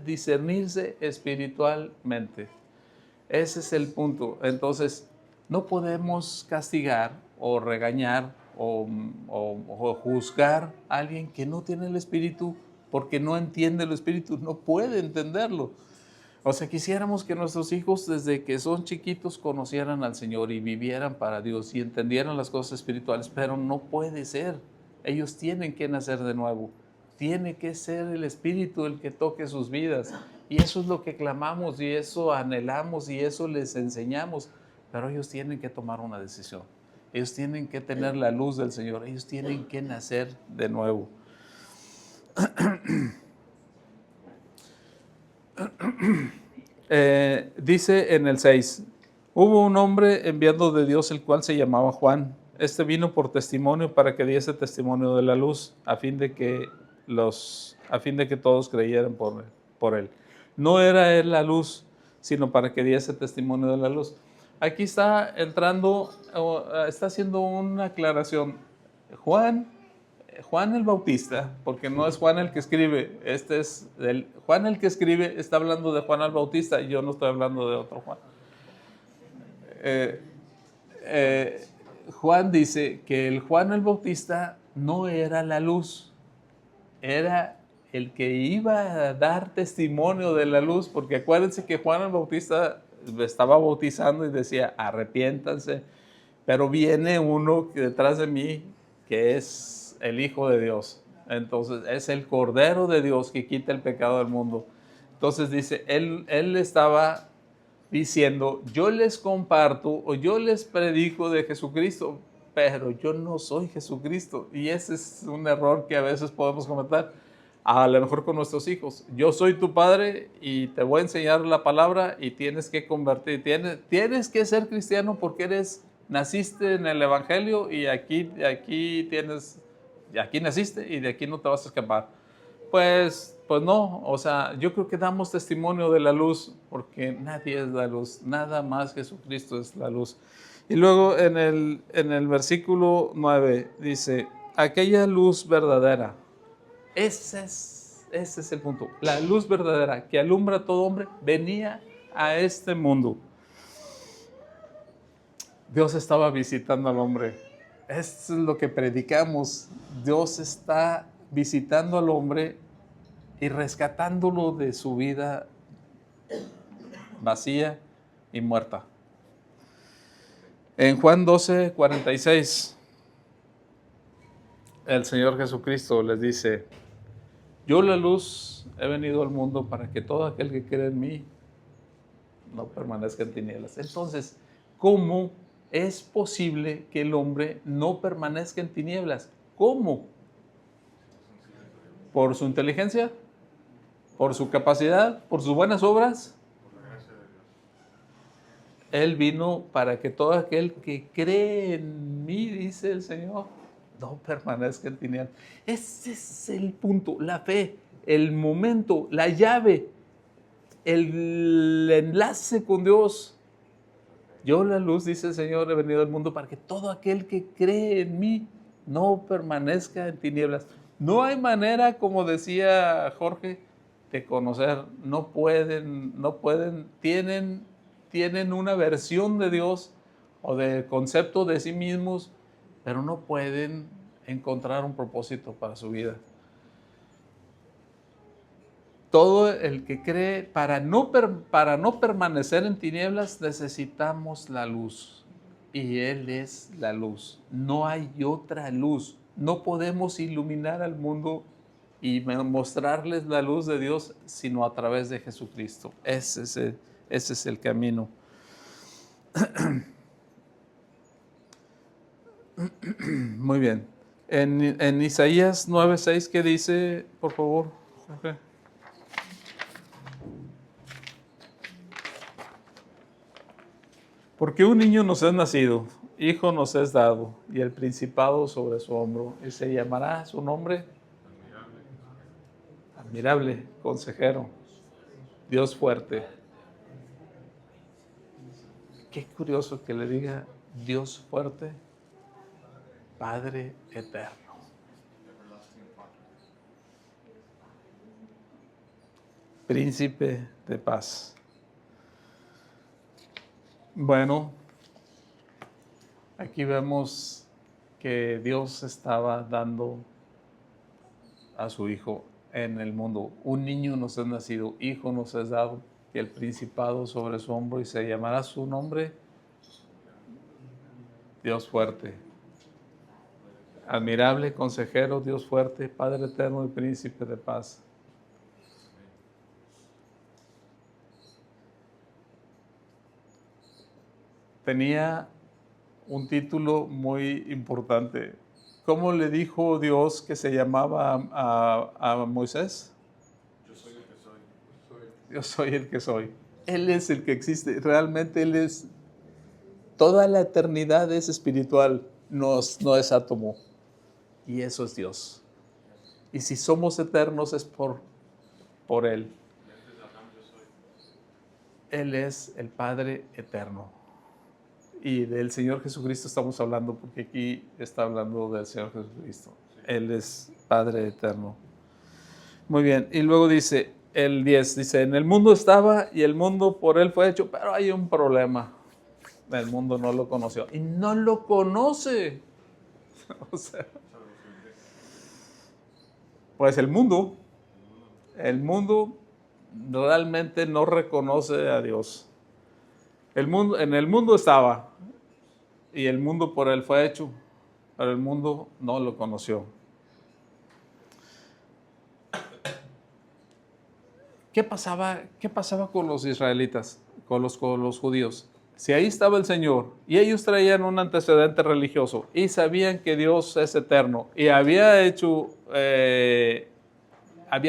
discernirse espiritualmente. Ese es el punto. Entonces, no podemos castigar o regañar o juzgar a alguien que no tiene el Espíritu porque no entiende el Espíritu, no puede entenderlo. O sea, quisiéramos que nuestros hijos desde que son chiquitos conocieran al Señor y vivieran para Dios y entendieran las cosas espirituales, pero no puede ser. Ellos tienen que nacer de nuevo. Tiene que ser el Espíritu el que toque sus vidas. Y eso es lo que clamamos y eso anhelamos y eso les enseñamos. Pero ellos tienen que tomar una decisión. Ellos tienen que tener la luz del Señor. Ellos tienen que nacer de nuevo. Dice en el 6, hubo un hombre enviado de Dios, el cual se llamaba Juan. Este vino por testimonio para que diese testimonio de la luz, a fin de que todos creyeran por él. No era él la luz, sino para que diese testimonio de la luz. Aquí está entrando, está haciendo una aclaración. Juan Juan el Bautista, porque no es Juan el que escribe, Juan el que escribe está hablando de Juan el Bautista y yo no estoy hablando de otro Juan. Eh, eh, Juan dice que el Juan el Bautista no era la luz, era el que iba a dar testimonio de la luz, porque acuérdense que Juan el Bautista estaba bautizando y decía, arrepiéntanse, pero viene uno detrás de mí que es el Hijo de Dios. Entonces es el Cordero de Dios que quita el pecado del mundo. Entonces dice, él estaba diciendo, yo les comparto o yo les predico de Jesucristo, pero yo no soy Jesucristo. Y ese es un error que a veces podemos cometer, a lo mejor con nuestros hijos. Yo soy tu padre y te voy a enseñar la palabra y tienes que convertir, tienes que ser cristiano porque naciste en el Evangelio y aquí naciste y de aquí no te vas a escapar. Pues no, o sea, yo creo que damos testimonio de la luz porque nadie es la luz, nada más Jesucristo es la luz. Y luego en el versículo 9 dice, aquella luz verdadera, ese es el punto, la luz verdadera que alumbra a todo hombre, venía a este mundo. Dios estaba visitando al hombre. Esto es lo que predicamos. Dios está visitando al hombre y rescatándolo de su vida vacía y muerta. En Juan 12:46, el Señor Jesucristo les dice, yo la luz he venido al mundo para que todo aquel que cree en mí no permanezca en tinieblas. Entonces, ¿cómo es posible que el hombre no permanezca en tinieblas? ¿Cómo? ¿Por su inteligencia? ¿Por su capacidad? ¿Por sus buenas obras? Él vino para que todo aquel que cree en mí, dice el Señor, no permanezca en tinieblas. Ese es el punto, la fe, el momento, la llave, el enlace con Dios. Yo la luz, dice el Señor, he venido al mundo para que todo aquel que cree en mí no permanezca en tinieblas. No hay manera, como decía Jorge, de conocer. No pueden, tienen una versión de Dios o del concepto de sí mismos, pero no pueden encontrar un propósito para su vida. Todo el que cree, para no permanecer en tinieblas, necesitamos la luz. Y Él es la luz. No hay otra luz. No podemos iluminar al mundo y mostrarles la luz de Dios, sino a través de Jesucristo. Ese es el camino. Muy bien. En Isaías 9:6, ¿qué dice, por favor, Jorge? Porque un niño nos es nacido, hijo nos es dado, y el principado sobre su hombro, y se llamará su nombre admirable, consejero, Dios fuerte. Qué curioso que le diga Dios fuerte, Padre eterno. Príncipe de paz. Bueno, aquí vemos que Dios estaba dando a su Hijo en el mundo. Un niño nos es nacido, hijo nos es dado, y el principado sobre su hombro, y se llamará su nombre Dios fuerte. Admirable, consejero, Dios fuerte, Padre eterno y príncipe de paz. Tenía un título muy importante. ¿Cómo le dijo Dios que se llamaba a Moisés? Yo soy el que soy. Yo soy el que soy. Él es el que existe. Realmente Él es. Toda la eternidad es espiritual, no es átomo. Y eso es Dios. Y si somos eternos es por Él. Él es el Padre eterno. Y del Señor Jesucristo estamos hablando porque aquí está hablando del Señor Jesucristo. Él es Padre eterno. Muy bien, y luego dice, el 10, dice, en el mundo estaba y el mundo por Él fue hecho, pero hay un problema. El mundo no lo conoció y no lo conoce. O sea, pues el mundo realmente no reconoce a Dios. En el mundo estaba y el mundo por Él fue hecho, pero el mundo no lo conoció. ¿Qué pasaba con los israelitas, con los judíos? Si ahí estaba el Señor y ellos traían un antecedente religioso y sabían que Dios es eterno y había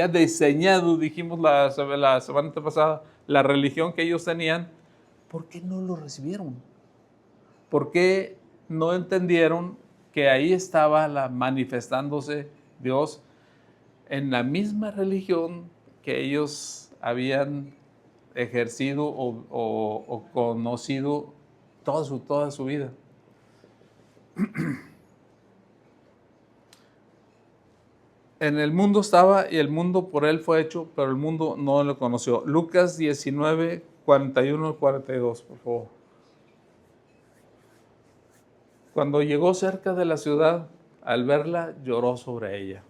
diseñado, dijimos la semana pasada, la religión que ellos tenían, ¿por qué no lo recibieron? ¿Por qué no entendieron que ahí estaba manifestándose Dios en la misma religión que ellos habían ejercido o conocido toda su vida? En el mundo estaba y el mundo por Él fue hecho, pero el mundo no lo conoció. Lucas 19, 41 al 42, por favor. Cuando llegó cerca de la ciudad, al verla, lloró sobre ella,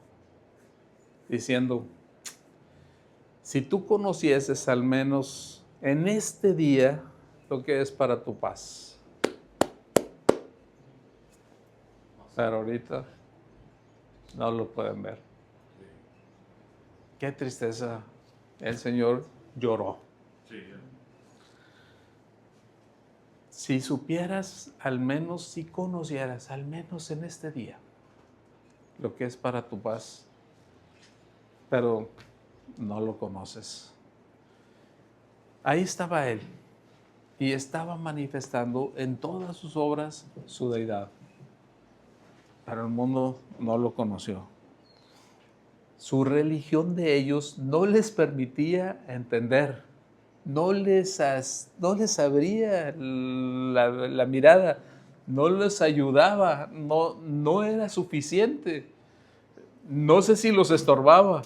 diciendo, si tú conocieses al menos en este día lo que es para tu paz. Pero ahorita no lo pueden ver. Qué tristeza. El Señor lloró. Si supieras, al menos, si conocieras, al menos en este día, lo que es para tu paz, pero no lo conoces. Ahí estaba Él y estaba manifestando en todas sus obras su deidad, pero el mundo no lo conoció. Su religión de ellos no les permitía entender, no les abría la mirada, no les ayudaba, no era suficiente. No sé si los estorbaba.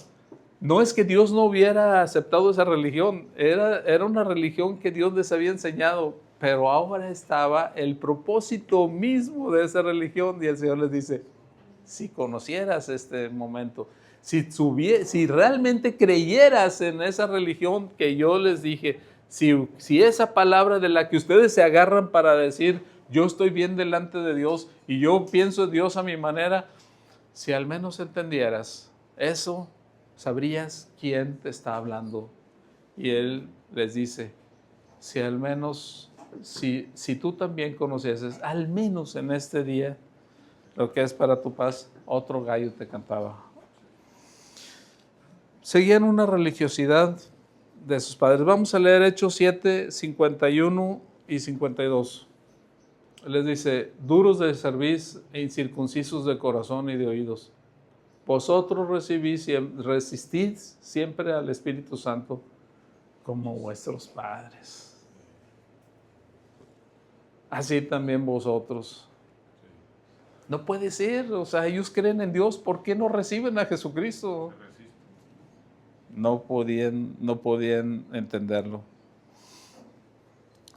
No es que Dios no hubiera aceptado esa religión, era una religión que Dios les había enseñado, pero ahora estaba el propósito mismo de esa religión y el Señor les dice, si conocieras este momento, si realmente creyeras en esa religión que yo les dije, si esa palabra de la que ustedes se agarran para decir, yo estoy bien delante de Dios y yo pienso en Dios a mi manera, si al menos entendieras eso, sabrías quién te está hablando. Y Él les dice, si al menos, si tú también conocieses, al menos en este día, lo que es para tu paz, otro gallo te cantaba. Seguían una religiosidad de sus padres. Vamos a leer Hechos 7, 51 y 52. Les dice, duros de cerviz e incircuncisos de corazón y de oídos. Vosotros resistid siempre al Espíritu Santo como vuestros padres. Así también vosotros. No puede ser, o sea, ellos creen en Dios, ¿por qué no reciben a Jesucristo? No podían entenderlo.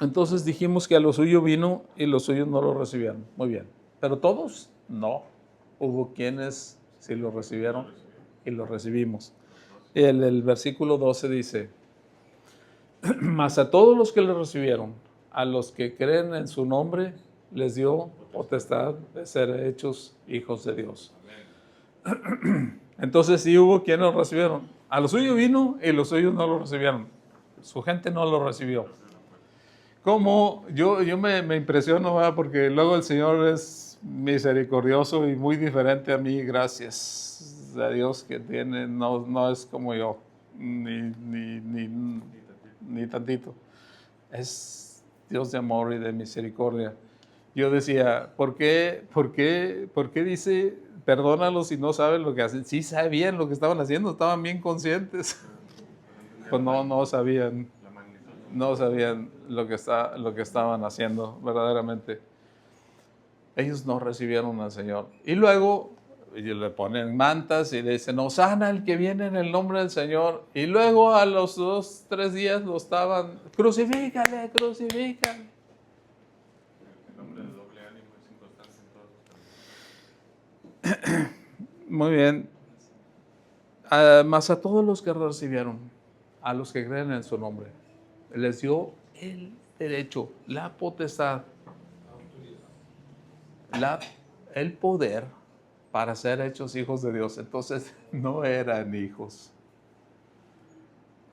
Entonces dijimos que a lo suyo vino y los suyos no lo recibieron. Muy bien. Pero todos, no. Hubo quienes sí lo recibieron y lo recibimos. El versículo 12 dice, mas a todos los que lo recibieron, a los que creen en su nombre, les dio potestad de ser hechos hijos de Dios. Entonces sí hubo quienes lo recibieron. A lo suyo vino y los suyos no lo recibieron. Su gente no lo recibió. Como yo me impresiono, ¿verdad? Porque luego el Señor es misericordioso y muy diferente a mí, gracias a Dios que tiene, no es como yo, ni tantito. Es Dios de amor y de misericordia. Yo decía, ¿por qué dice, perdónalos si no saben lo que hacen? Sí sabían lo que estaban haciendo, estaban bien conscientes. Pues no sabían lo que estaban haciendo verdaderamente. Ellos no recibieron al Señor. Y luego y le ponen mantas y le dicen, Hosana el que viene en el nombre del Señor. Y luego a los 2, 3 días lo estaban, crucifícale, crucifícale. El hombre de doble ánimo es inconstante en todas sus caminos. Muy bien. Mas a todos los que recibieron, a los que creen en su nombre, les dio el derecho, la potestad, el poder para ser hechos hijos de Dios. Entonces no eran hijos.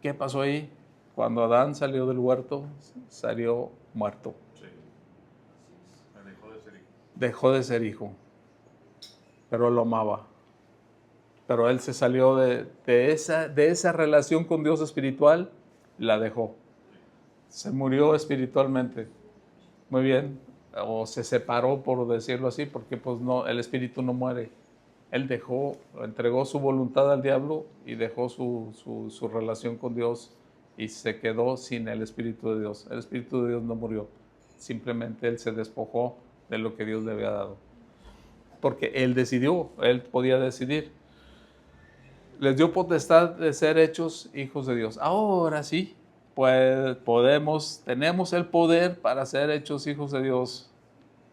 ¿Qué pasó ahí? Cuando Adán salió del huerto, salió muerto. Sí. Dejó de ser hijo. Dejó de ser hijo, pero lo amaba. Pero él se salió de esa relación con Dios espiritual, la dejó. Se murió espiritualmente. Muy bien. O se separó, por decirlo así, porque pues no, el espíritu no muere. Él entregó su voluntad al diablo y dejó su relación con Dios y se quedó sin el Espíritu de Dios. El Espíritu de Dios no murió. Simplemente él se despojó de lo que Dios le había dado. Porque él decidió, él podía decidir. Les dio potestad de ser hechos hijos de Dios. Ahora sí, pues tenemos el poder para ser hechos hijos de Dios.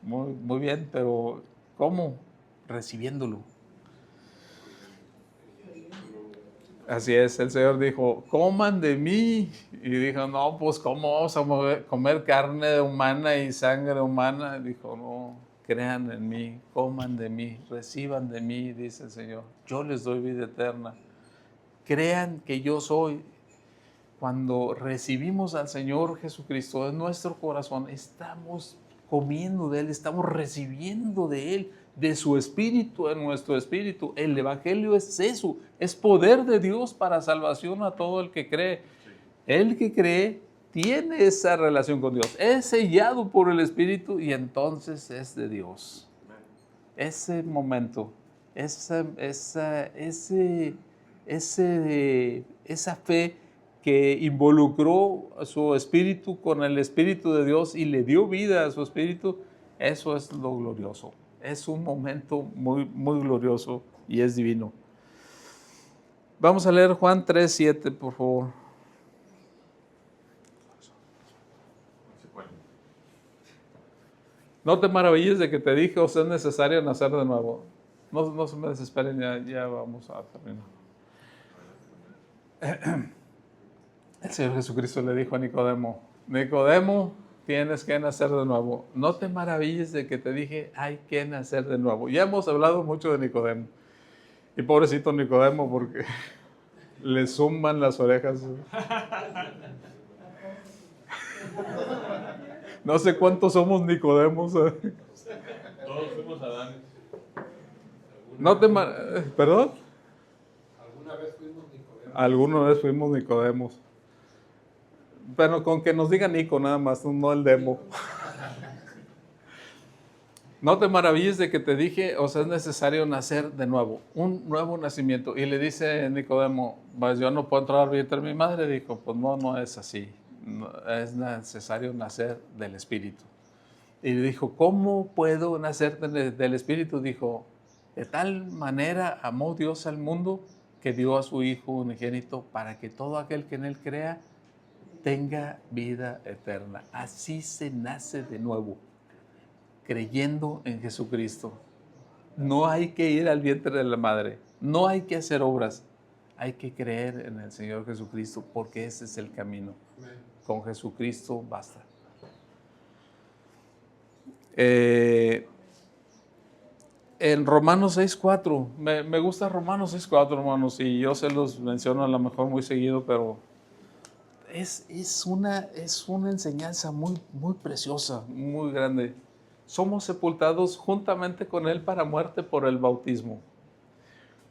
Muy, muy bien, pero ¿cómo? Recibiéndolo. Así es, el Señor dijo, coman de mí. Y dijo, no, pues ¿cómo vamos a comer carne humana y sangre humana? Dijo, no, crean en mí, coman de mí, reciban de mí, dice el Señor. Yo les doy vida eterna. Crean que yo soy. Cuando recibimos al Señor Jesucristo en nuestro corazón, estamos comiendo de Él, estamos recibiendo de Él, de su Espíritu en nuestro Espíritu. El Evangelio es eso, es poder de Dios para salvación a todo el que cree. El que cree tiene esa relación con Dios, es sellado por el Espíritu y entonces es de Dios. Ese momento, esa fe que involucró a su espíritu con el Espíritu de Dios y le dio vida a su espíritu, eso es lo glorioso. Es un momento muy, muy glorioso y es divino. Vamos a leer Juan 3:7, por favor. No te maravilles de que te dije, os es necesario nacer de nuevo. No se me desesperen, ya vamos a terminar. El Señor Jesucristo le dijo a Nicodemo, Nicodemo, tienes que nacer de nuevo. No te maravilles de que te dije, hay que nacer de nuevo. Ya hemos hablado mucho de Nicodemo. Y pobrecito Nicodemo, porque le zumban las orejas. No sé cuántos somos Nicodemos. Todos fuimos Adanes. ¿Perdón? ¿Alguna vez fuimos Nicodemos? Alguna vez fuimos Nicodemos. Pero con que nos diga Nico nada más, no el demo. No te maravilles de que te dije, o sea, es necesario nacer de nuevo, un nuevo nacimiento. Y le dice Nicodemo, pues yo no puedo entrar al vientre de mi madre. Dijo, pues no es así. No, es necesario nacer del Espíritu. Y le dijo, ¿cómo puedo nacer del Espíritu? Dijo, de tal manera amó Dios al mundo que dio a su Hijo unigénito para que todo aquel que en Él crea tenga vida eterna. Así se nace de nuevo, creyendo en Jesucristo. No hay que ir al vientre de la madre, no hay que hacer obras, hay que creer en el Señor Jesucristo, porque ese es el camino. Con Jesucristo basta. En Romanos 6:4, me gusta Romanos 6:4, hermanos, y yo se los menciono a lo mejor muy seguido, pero es una enseñanza muy, muy preciosa, muy grande. Somos sepultados juntamente con Él para muerte por el bautismo.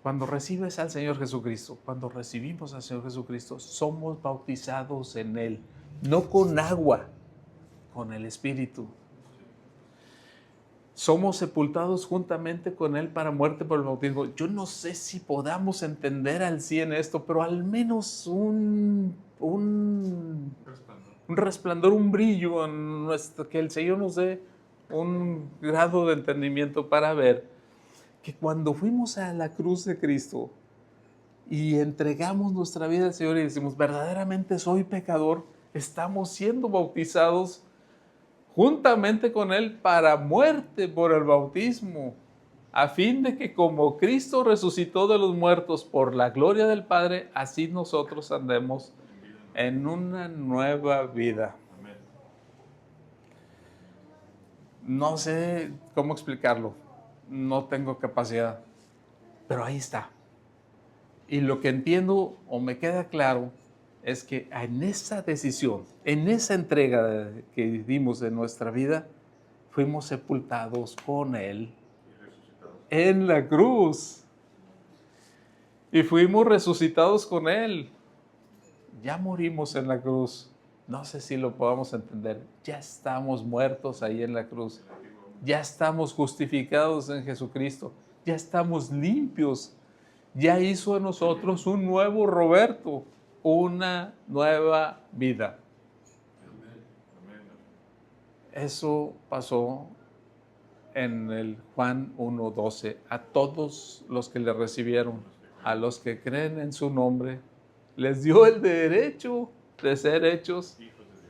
Cuando recibes al Señor Jesucristo, cuando recibimos al Señor Jesucristo, somos bautizados en Él, no con agua, con el Espíritu. Somos sepultados juntamente con Él para muerte por el bautismo. Yo no sé si podamos entender al 100 esto, pero al menos un resplandor, un brillo, que el Señor nos dé un grado de entendimiento para ver que cuando fuimos a la cruz de Cristo y entregamos nuestra vida al Señor y decimos, verdaderamente soy pecador, estamos siendo bautizados juntamente con Él para muerte por el bautismo, a fin de que como Cristo resucitó de los muertos por la gloria del Padre, así nosotros andemos en una nueva vida. Amén. No sé cómo explicarlo, no tengo capacidad, pero ahí está. Y lo que entiendo o me queda claro es que en esa decisión, en esa entrega que dimos de nuestra vida, fuimos sepultados con Él Y resucitados. en la cruz. Y fuimos resucitados con Él. Ya morimos en la cruz. No sé si lo podamos entender. Ya estamos muertos ahí en la cruz. Ya estamos justificados en Jesucristo. Ya estamos limpios. Ya hizo en nosotros un nuevo Roberto, una nueva vida. Amén. Eso pasó en el Juan 1:12. A todos los que le recibieron, a los que creen en su nombre, les dio el derecho de ser hechos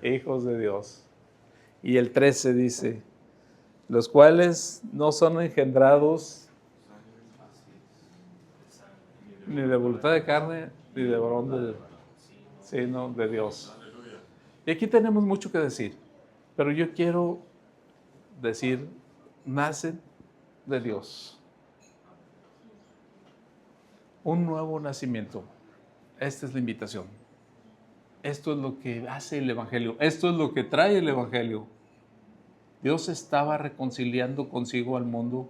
hijos de Dios. Y el 13 dice, los cuales no son engendrados ni de voluntad de carne, ni de varón, sino de Dios. Aleluya. Y aquí tenemos mucho que decir, pero yo quiero decir, nacen de Dios. Un nuevo nacimiento. Esta es la invitación. Esto es lo que hace el Evangelio. Esto es lo que trae el Evangelio. Dios estaba reconciliando consigo al mundo,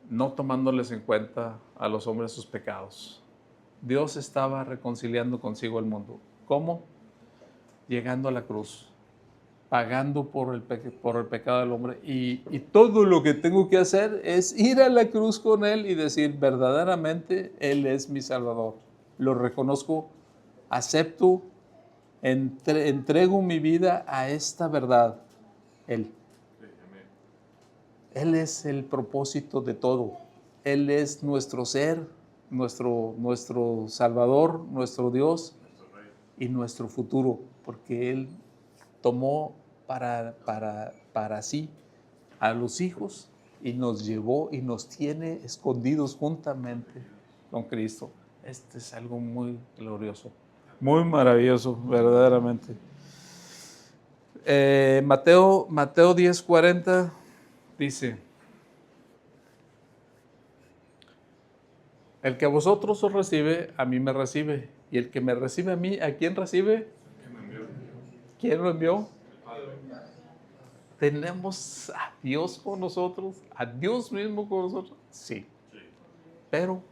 no tomándoles en cuenta a los hombres sus pecados. Dios estaba reconciliando consigo al mundo. ¿Cómo? Llegando a la cruz, pagando por el pecado del hombre. Y todo lo que tengo que hacer es ir a la cruz con Él y decir, verdaderamente Él es mi Salvador. Lo reconozco, acepto, entrego mi vida a esta verdad. Él. Sí, amén. Él es el propósito de todo. Él es nuestro ser, nuestro Salvador, nuestro Dios Nuestro Rey. y nuestro futuro, porque Él tomó para sí a los hijos y nos llevó y nos tiene escondidos juntamente con Cristo. Este es algo muy glorioso, muy maravilloso, verdaderamente. Mateo 10:40 dice, el que a vosotros os recibe, a mí me recibe, y el que me recibe a mí, ¿a quién recibe? ¿Quién me envió? ¿Quién lo envió? El Padre. ¿Tenemos a Dios con nosotros? ¿A Dios mismo con nosotros? Sí, Sí. pero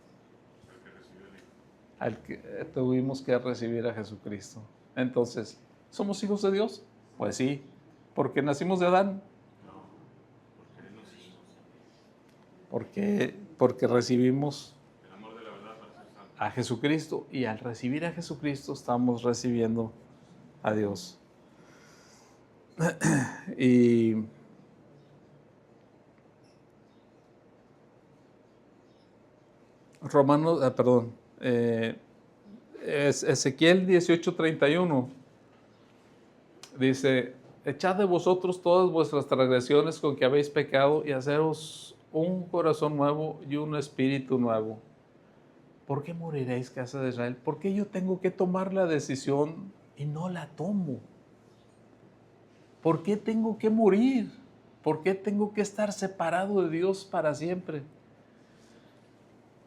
El que recibió el Hijo. tuvimos que recibir a Jesucristo. Entonces, ¿somos hijos de Dios? Pues sí, porque nacimos de Adán, No. Porque Él nos hizo. porque recibimos El amor de la verdad para ser santo. a Jesucristo, y al recibir a Jesucristo estamos recibiendo a Dios. Y Ezequiel 18:31 dice, echad de vosotros todas vuestras transgresiones con que habéis pecado y haceros un corazón nuevo y un espíritu nuevo. ¿Por qué moriréis, casa de Israel? ¿Por qué yo tengo que tomar la decisión y no la tomo? ¿Por qué tengo que morir? ¿Por qué tengo que estar separado de Dios para siempre?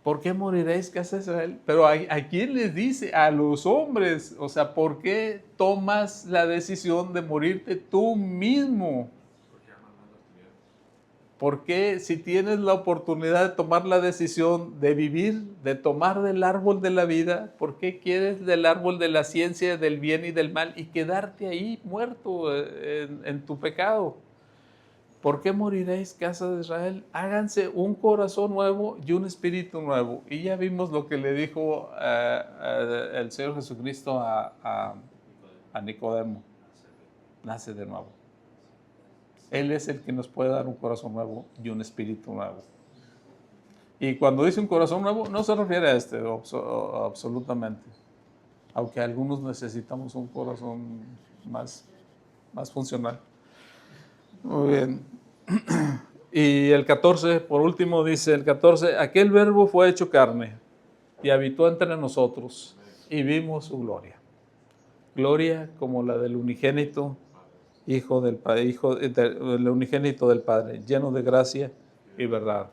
¿Por qué moriréis, casa de Israel? Pero ¿a quién les dice? A los hombres. O sea, ¿por qué tomas la decisión de morirte tú mismo? Porque aman más las tinieblas. ¿Por qué, si tienes la oportunidad de tomar la decisión de vivir, de tomar del árbol de la vida, por qué quieres del árbol de la ciencia, del bien y del mal y quedarte ahí muerto en tu pecado? ¿Por qué moriréis, casa de Israel? Háganse un corazón nuevo y un espíritu nuevo. Y ya vimos lo que le dijo el Señor Jesucristo a Nicodemo. Nace de nuevo. Él es el que nos puede dar un corazón nuevo y un espíritu nuevo. Y cuando dice un corazón nuevo, no se refiere a este, absolutamente. Aunque algunos necesitamos un corazón más funcional. Muy bien. Y el 14, por último, dice el 14, aquel verbo fue hecho carne y habitó entre nosotros y vimos su gloria. Gloria como la del unigénito Hijo del unigénito del Padre, lleno de gracia y verdad.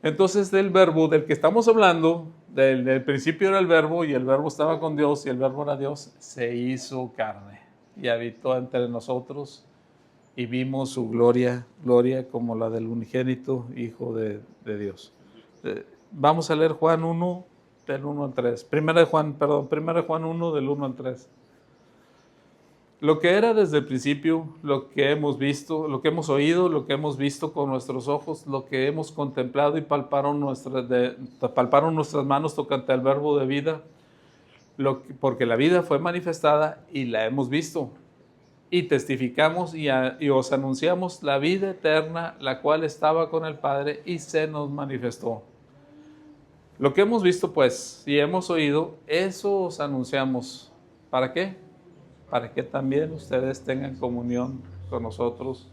Entonces, del verbo del que estamos hablando, del principio era el verbo y el verbo estaba con Dios y el verbo era Dios, se hizo carne y habitó entre nosotros y vimos su gloria, gloria como la del unigénito Hijo de Dios. Vamos a leer Juan 1, del 1 al 3. Primera de Juan 1, del 1 al 3. Lo que era desde el principio, lo que hemos visto, lo que hemos oído, lo que hemos visto con nuestros ojos, lo que hemos contemplado y palparon nuestras manos tocante al verbo de vida, porque la vida fue manifestada y la hemos visto. Y testificamos y os anunciamos la vida eterna, la cual estaba con el Padre y se nos manifestó. Lo que hemos visto, pues, y hemos oído, eso os anunciamos. ¿Para qué? Para que también ustedes tengan comunión con nosotros.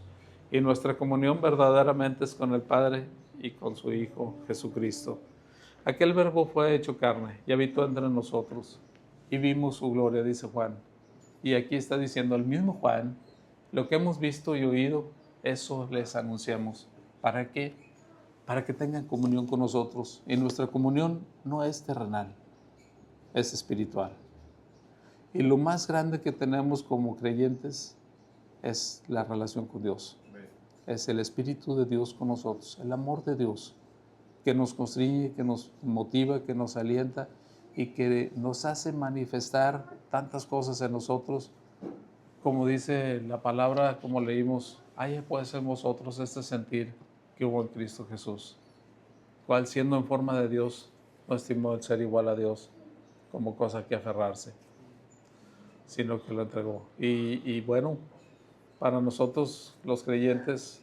Y nuestra comunión verdaderamente es con el Padre y con su Hijo Jesucristo. Aquel verbo fue hecho carne y habitó entre nosotros. Y vimos su gloria, dice Juan. Y aquí está diciendo el mismo Juan, lo que hemos visto y oído, eso les anunciamos. ¿Para qué? Para que tengan comunión con nosotros. Y nuestra comunión no es terrenal, es espiritual. Y lo más grande que tenemos como creyentes es la relación con Dios. Es el Espíritu de Dios con nosotros, el amor de Dios, que nos constriñe, que nos motiva, que nos alienta y que nos hace manifestar tantas cosas en nosotros, como dice la palabra, como leímos, haya pues en vosotros este sentir que hubo en Cristo Jesús, cual siendo en forma de Dios, no estimó el ser igual a Dios como cosa que aferrarse, sino que lo entregó. Y bueno, para nosotros los creyentes,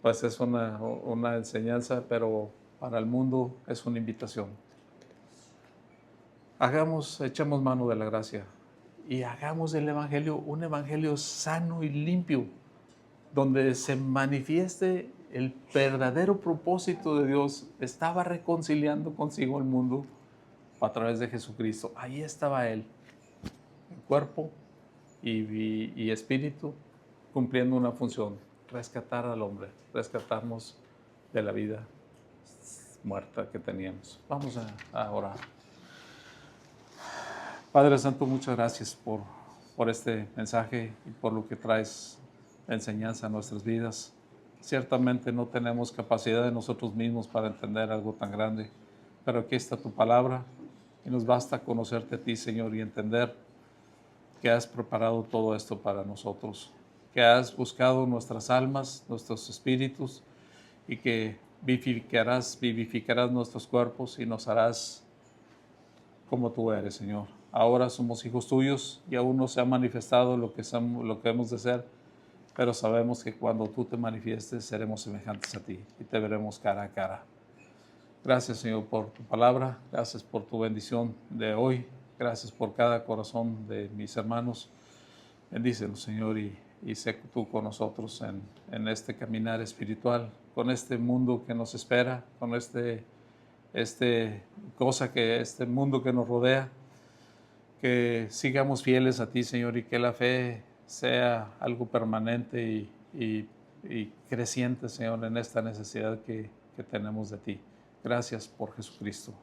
pues es una enseñanza, pero para el mundo es una invitación. Echemos mano de la gracia y hagamos del Evangelio un Evangelio sano y limpio, donde se manifieste el verdadero propósito de Dios. Estaba reconciliando consigo el mundo a través de Jesucristo. Ahí estaba Él, en cuerpo y espíritu, cumpliendo una función: rescatar al hombre, rescatarnos de la vida muerta que teníamos. Vamos a orar. Padre Santo, muchas gracias por este mensaje y por lo que traes de enseñanza a nuestras vidas. Ciertamente no tenemos capacidad de nosotros mismos para entender algo tan grande, pero aquí está tu palabra y nos basta conocerte a ti, Señor, y entender que has preparado todo esto para nosotros, que has buscado nuestras almas, nuestros espíritus, y que vivificarás nuestros cuerpos y nos harás como tú eres, Señor. Ahora somos hijos tuyos y aún no se ha manifestado lo que hemos de ser, pero sabemos que cuando tú te manifiestes seremos semejantes a ti y te veremos cara a cara. Gracias, Señor, por tu palabra. Gracias por tu bendición de hoy. Gracias por cada corazón de mis hermanos. Bendícelos, Señor, y sé tú con nosotros en este caminar espiritual, con este mundo que nos espera, con este mundo que nos rodea. Que sigamos fieles a ti, Señor, y que la fe sea algo permanente y creciente, Señor, en esta necesidad que tenemos de ti. Gracias por Jesucristo.